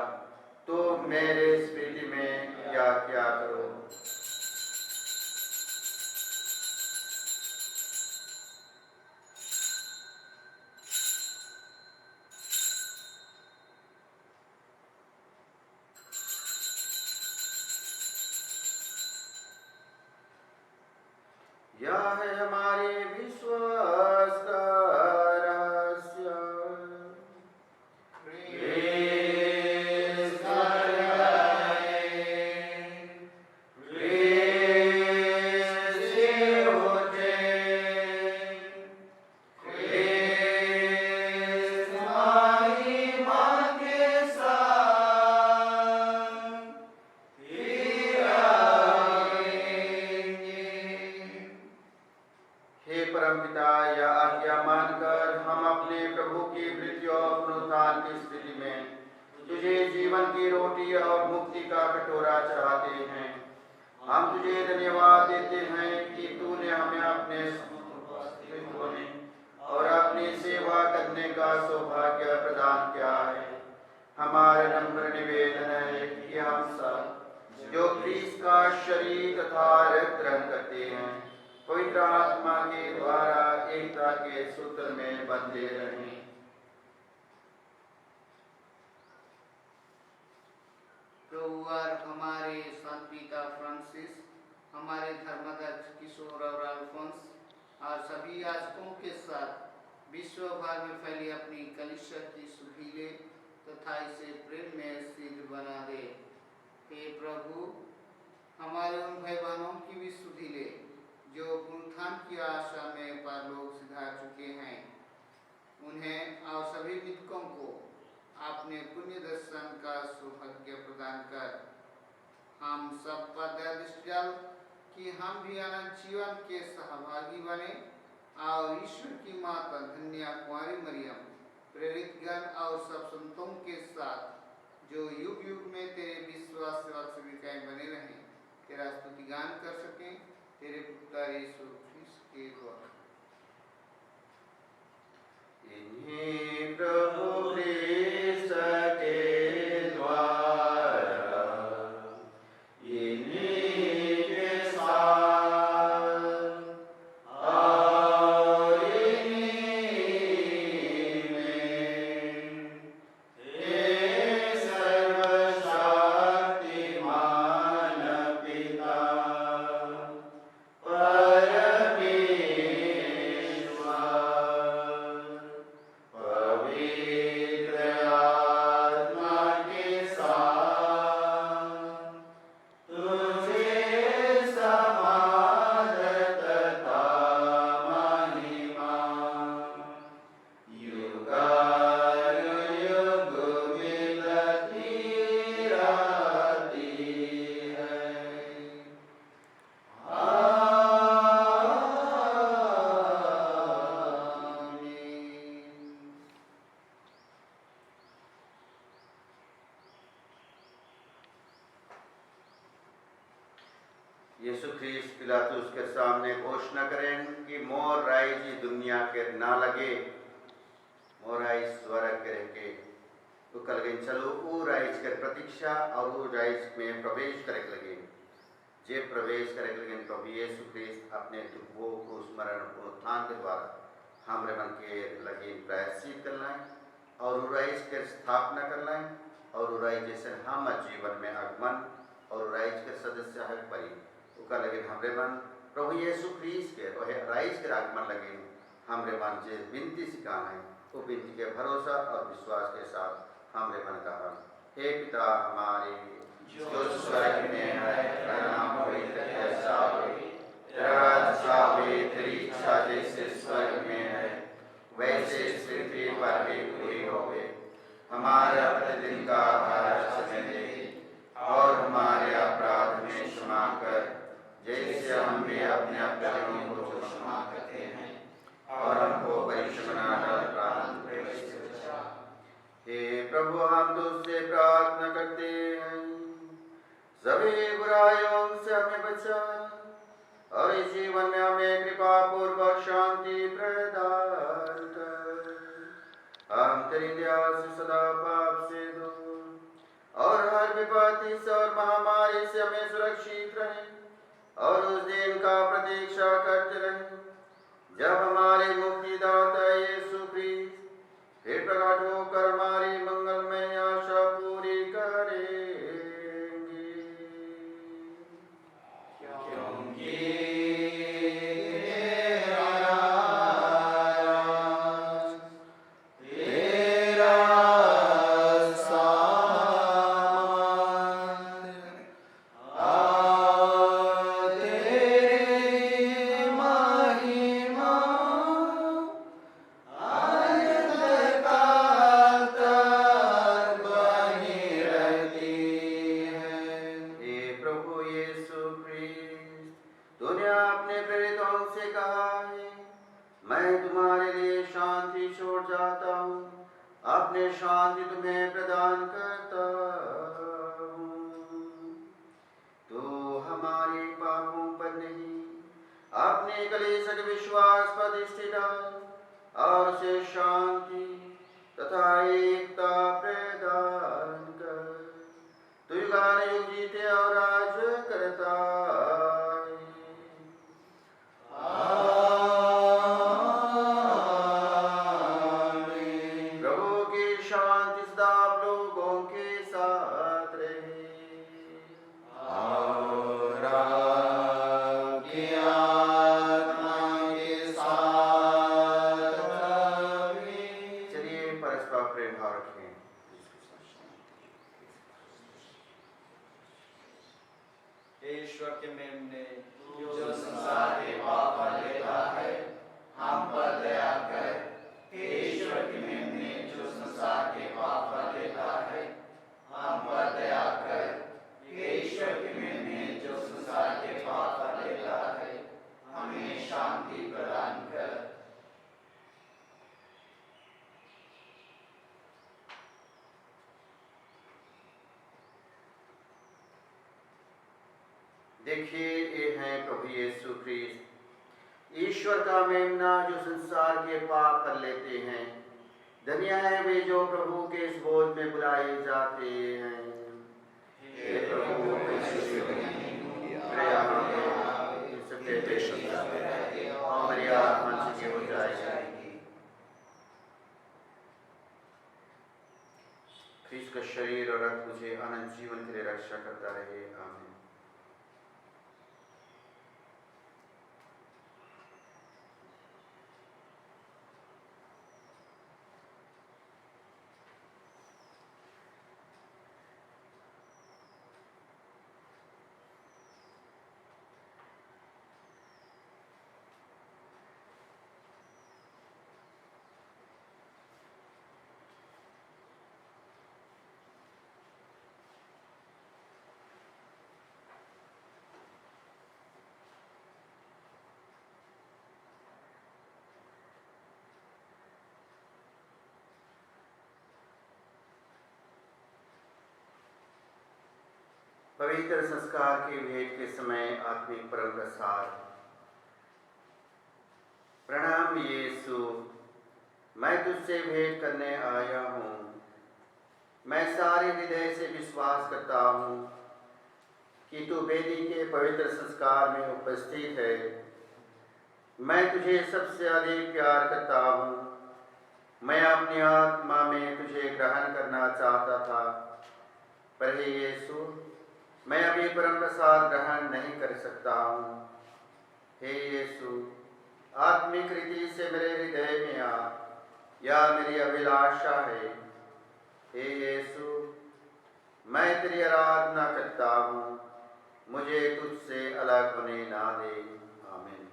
तो मेरे स्मृति में या क्या करो। यह है हमारे विश्वास का रहस्य। हे परमपिता, यह आज्ञा मानकर हम अपने प्रभु की मृत्यु और पुनरुत्थान की स्थिति में तुझे जीवन की रोटी और मुक्ति का कटोरा चढ़ाते हैं। हम तुझे धन्यवाद देते हैं कि तूने हमें अपने होने और अपनी सेवा करने का सौभाग्य प्रदान किया है। हमारा नम्र निवेदन है कि हम सब जो क्रिस्त का शरीर तथा रक्त ग्रहण करते हैं, पवित्र आत्मा के द्वारा एकता के सूत्र में बंधे रहें। प्रभु और हमारे संत पिता फ्रांसिस, हमारे धर्माध्यक्ष किशोर और अल्फोंस और सभी याजकों के साथ विश्व भर में फैली अपनी कलीसिया की सुधीले तथा इसे प्रेम में सिद्ध बना दे। हे प्रभु, हमारे उन भाई बहनों की भी सुधीले जो पुनरुत्थान की आशा में परलोक सिधार चुके हैं, उन्हें और सभी मृतकों को अपने पुण्य दर्शन का सौभाग्य प्रदान कर हम सब पर दया दृष्टि डाल कि हम भी अनंत जीवन के सहभागी बने और ईश्वर की माता धन्य कुंवारी मरियम, प्रेरित गण और सब संतों के साथ जो युग युग में तेरे विश्वास सेवक सेविकाएं बने रहें, तेरा स्तुति गान कर सकें, तेरे पुत्र यीशु ख्रिस्त के द्वारा। इन्हीं प्रभु ख्रिस्त के द्वारा, इन्हीं के साथ और इन्हीं में, हे सर्वशक्तिमान पिता परमेश्वर, यीशु ख्रीस्त पिलातुस के सामने घोषणा करें कि मोर राइज दुनिया के ना लगे, मोर राइज स्वर्ग करे के तो कल गई चलो वो राइज कर प्रतीक्षा और वो राइज में प्रवेश करे लगे। जे प्रवेश करे लगे प्रभु यीशु ख्रीस्त अपने दुखों को स्मरण पुनरुत्थान के द्वारा हमरे मन के लगे प्रायश्चित करना और वो राइज के स्थापना करना और वो राइज जैसे हम जीवन में आगमन और राइज के सदस्य है परी उका लगे हमरे मन प्रभु यीशु ख्रीस्त के और राइज के आगमन लगे हमरे मन जे विनती सिखाना है वो विनती के भरोसा और विश्वास के साथ हमरे मन कहा, हे पिता हमारे जो स्वर्ग में है, तेरा नाम पवित्र ऐसा होए, तेरा राज्य आवे, तेरी इच्छा जैसे स्वर्ग में है वैसे पृथ्वी पर भी पूरी होवे। हमारा प्रतिदिन का आहार हमें दे और हमारे अपराध में क्षमा कर जैसे हम भी अपने अपराधियों को क्षमा करते हैं और हमको परीक्षा में न डाल प्रारंभ प्रवेश से बचा। हे प्रभु हम तुझसे प्रार्थना करते हैं सभी बुराइयों से हमें बचा और इस जीवन में हमें कृपा पूर्वक शांति प्रदान कर। हम तेरी दया से सदा पाप से दूर और हर विपत्ति से और महामारी से हमें सुरक्षित रहे और उस दिन का प्रतीक्षा करते रहे जब हमारे मुक्तिदाता यीशु ख्रीस्त फिर प्रकट होकर हमारी मंगलमय आशा पूरी करेंगे। क्योंकि ईश्वर के मेमने जो संसार के पाप पर लेता है हम पर दया कर। हे ईश्वर के मेमने जो संसार के पाप पर लेता है हम पर दया कर। हे ईश्वर के मेमने जो संसार के पाप पर लेता है हमें शांति प्रदान कर। देखिए ये है प्रभु यीशु ख्रीस्त ईश्वर का मेमना जो संसार के पाप कर लेते हैं। धन्य है वे जो प्रभु के इस भोज में बुलाए जाते हैं। हे प्रभु हमारी आत्मा से हो जाएगी। ख्रीस्त का शरीर और रक्त मुझे अनंत जीवन के लिए रक्षा करता रहे। आमीन। पवित्र संस्कार के भेंट के समय आत्मिक परम प्रसाद। प्रणाम यीशु, मैं तुझसे भेंट करने आया हूँ। मैं सारे हृदय से विश्वास करता हूँ कि तू वेदी के पवित्र संस्कार में उपस्थित है। मैं तुझे सबसे अधिक प्यार करता हूँ। मैं अपनी आत्मा में तुझे ग्रहण करना चाहता था, पर हे यीशु, मैं अभी परम प्रसाद ग्रहण नहीं कर सकता हूँ। हे यीशु, आत्मिक रीति से मेरे हृदय में आ, या मेरी अभिलाषा है। हे यीशु, मैं तेरी आराधना करता हूँ, मुझे तुझसे अलग होने ना दे। आमीन।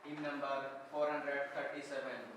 Hymn number 437.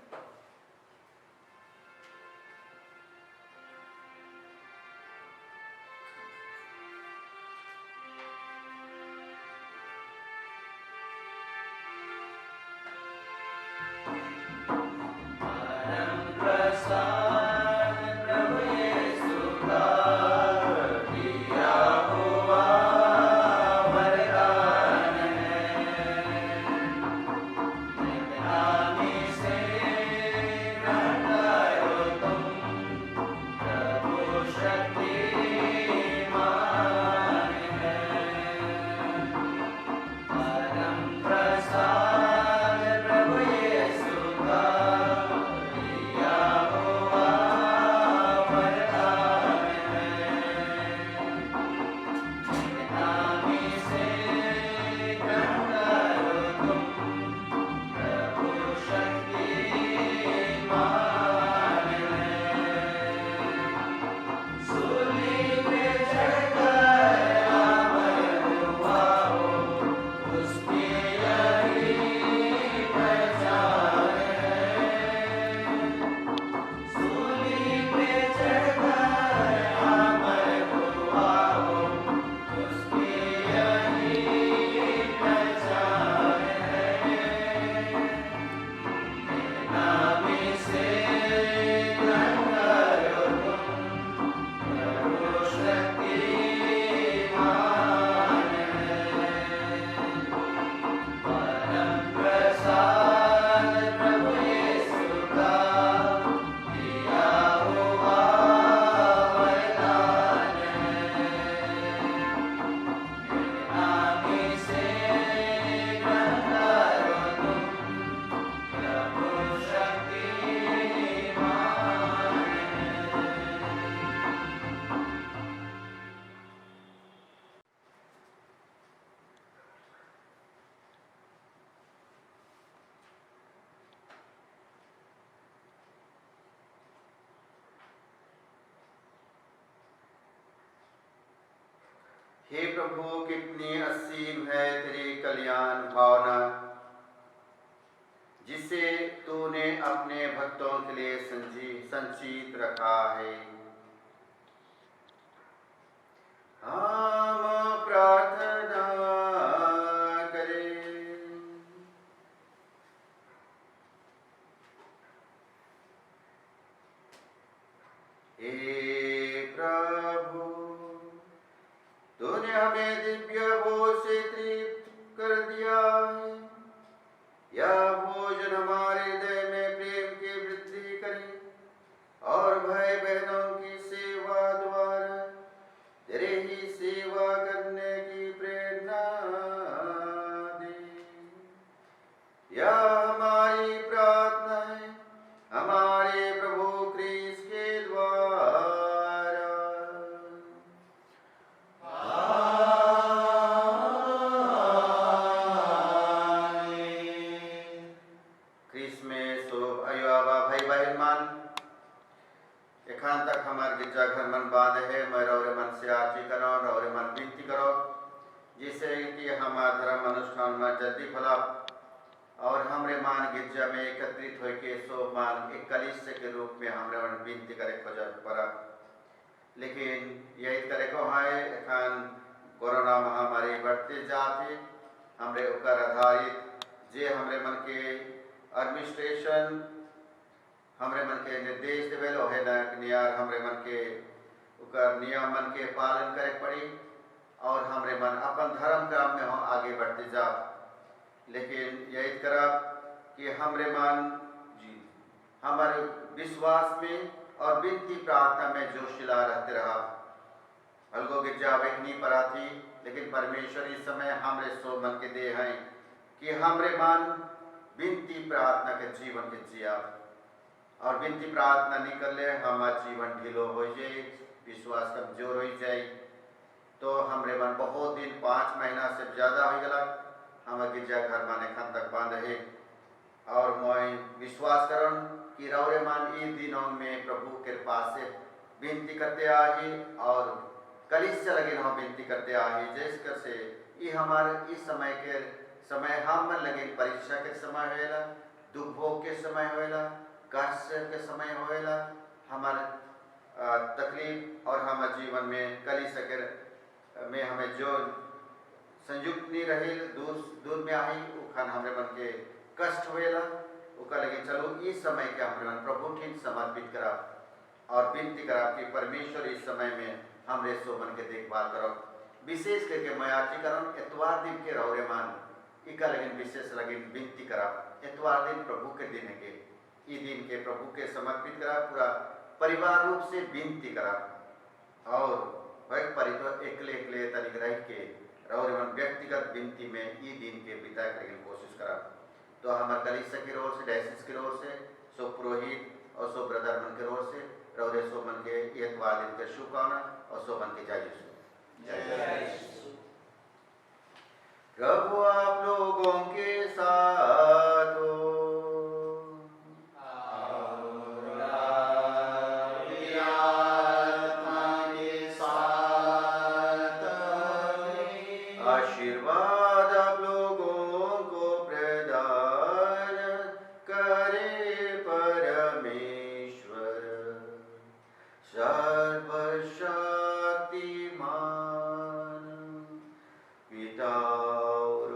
हे प्रभु, कितनी असीम है तेरी कल्याण भावना, जिसे तूने अपने भक्तों के लिए संचित रखा है। हम प्रार्थना करें। हे प्रभु, तूने हमें दिव्य भोज से तृप्त कर दिया है। यह भोजन हमारे हृदय में प्रेम की वृद्धि करे और भाई बहनों की सेवा द्वारा तेरे ही सेवा करने की प्रेरणा दे। यह हमारी प्रार्थना है हमारे प्रभु क्रिस्त के द्वारा। क्रिस्त में सब अयुआबा भाई बहन मान, एखान तक हमारे गिरजाघर मन बांधे है, मैं रौरे मन से आरती करो, रौरे मन विनती करो, जिससे कि हमारा धर्म अनुष्ठान में जल्दी फला और हमरे मान गिरजा में एकत्रित होके सो मान एक कलिसिया के रूप में हमरे मन विनती करे खोजा पड़ा। लेकिन यही करे को है एखान कोरोना महामारी बढ़ते जाते, हमरे ऊपर आधारित जे हमरे मन के एडमिनिस्ट्रेशन हमरे मन के निर्देश देवेलो है ना नियार हमरे मन के उकर नियम मन के पालन करे पड़ी और हमरे मन अपन धर्म काम में हो आगे बढ़ते जा। लेकिन यही करब कि हमरे मन हमारे विश्वास में और विनती प्रार्थना में जोशिला रहते रहा। हल्को गिरजा नहीं पड़ा थी, लेकिन परमेश्वर इस समय हमरे सो मन के दे हैं कि हमरे मन विनती प्रार्थना के जीवन के जिया। और विनती प्रार्थना नहीं कर ले हमारा जीवन ढीलो हो जाए, विश्वास कमजोर हो जाए। तो हमरे मन बहुत दिन 5 महीना से ज़्यादा हो गया हमारे गिरजा घर माने खान तक बांध रहे। और मैं विश्वास करन कि रौरे मान इन दिनों में प्रभु के पास से विनती करते आए और कलिस से लगे हम विनती करते आए। जिस कर से ये हमारे इस समय के समय हम लगे परीक्षा के समय होएला, दुख भोग के समय होएला, कष्ट के समय होएला, हमारे तकलीफ और हमारे जीवन में कलिस के में हमें जो संयुक्त नहीं रहे दूर में आई उखान हमारे मन के कष्ट होएला उका लगे चलो इस समय के हमारे मन प्रभु ठीक समर्पित करा और विनती करा कि परमेश्वर इस समय में हमरे सो मन के देखभाल करो। विशेष करके मैं आजीकरण एतवार दिन के रौरे मान इका लेकिन विशेष लगे विनती करा। एतवार दिन प्रभु के दिन के ई दिन के प्रभु के समर्पित करा, पूरा परिवार रूप से विनती करा और वह परिवार एकले तरीके रह के रौरे मन व्यक्तिगत विनती में ई दिन के बिता करने की कोशिश करा। तो हमारे कलीसिया की ओर से, डायसिस की ओर से, सो पुरोहित और सो ब्रदर मन के ओर से रौरे सो मन के एतवार दिन के शुभकामना और सो मन के जय यीशु। प्रभु आप लोगों के साथ हो। आशीर्वाद आप लोगों को प्रदान करे परमेश्वर सर्वशक्तिमान पिता और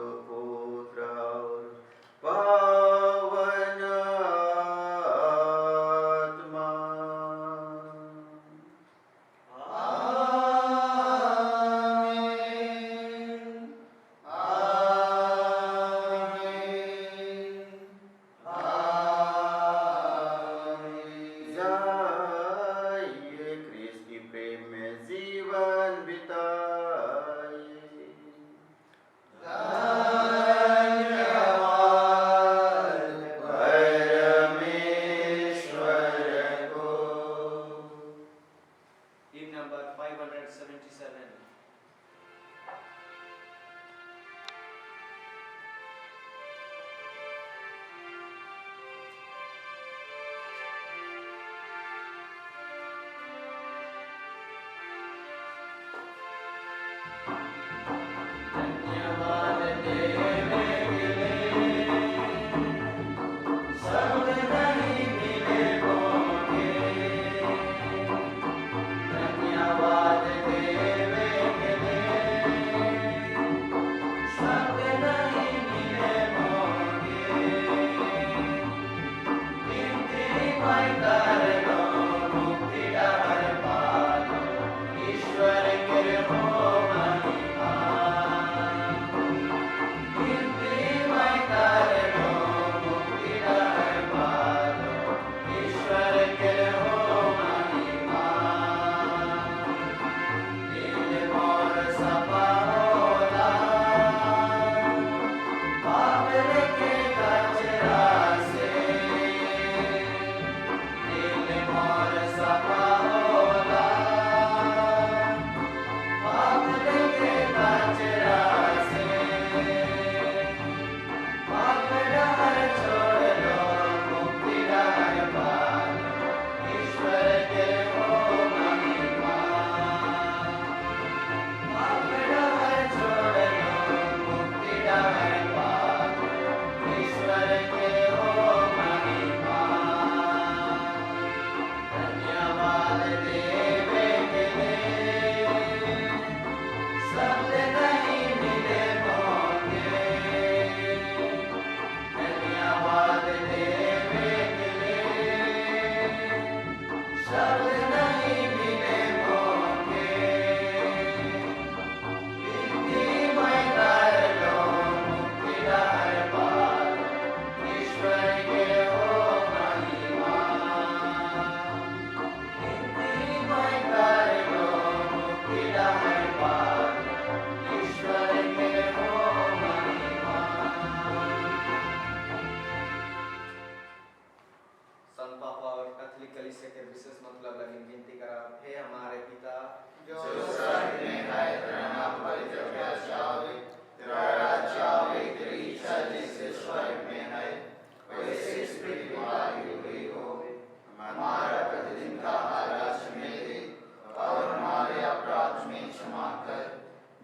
क्षमा कर,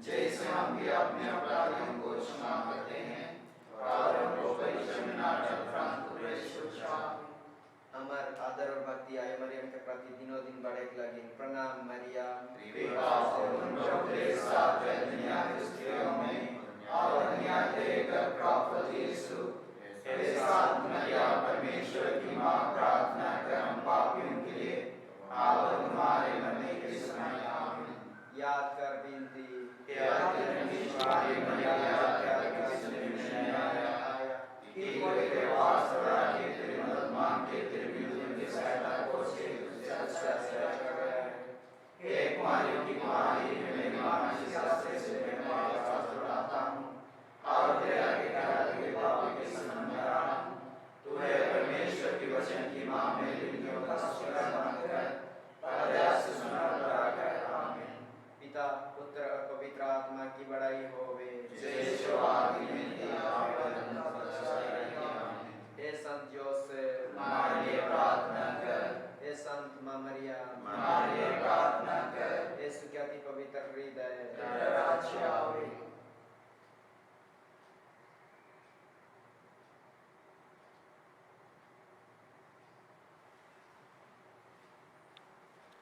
जैसे हम भी अपने अपराधियों को क्षमा करते हैं, और हमको परीक्षा में न डाल, परंतु प्रवेश बचा। हमार आदर और भक्ति आय मरियम के प्रति दिनों दिन बढ़े लगी। प्रणाम मरियम। कृपा और प्रभु तेरे साथ है, दुनिया की स्त्रियों में और धन्य तेरे प्राप्त यीशु। हे साथ मरिया, परमेश्वर की माँ, प्रार्थना कर हम पापियों के लिए, अब और हमारे मरने के समय। आमीन। याद कर विनती, क्या तेरे निष्पादी मरिया, क्या किसी ने नहीं आया कि कोई तेरे पास खड़ा है, तेरी मदद मांग के, तेरे विरुद्ध की सहायता को से हे कुमारी की कुमारी, मेरी मानसी शास्त्र से मैं शास्त्र पढ़ाता हूँ और तेरे आगे के पापों के समान में रहा हूँ। तू है परमेश्वर की वचन की माँ, मेरी विनतियों का स्वीकार कर, परदास सुना कर। आमीन। पिता पुत्र और पवित्र आत्मा की बड़ाई होवे। जय शो आदि में दिया हे संत जोसेफ, हमारे लिए प्रार्थना कर। हे संत माँ मरियम, हमारे लिए प्रार्थना कर। हे सुख्याति पवित्र हृदय,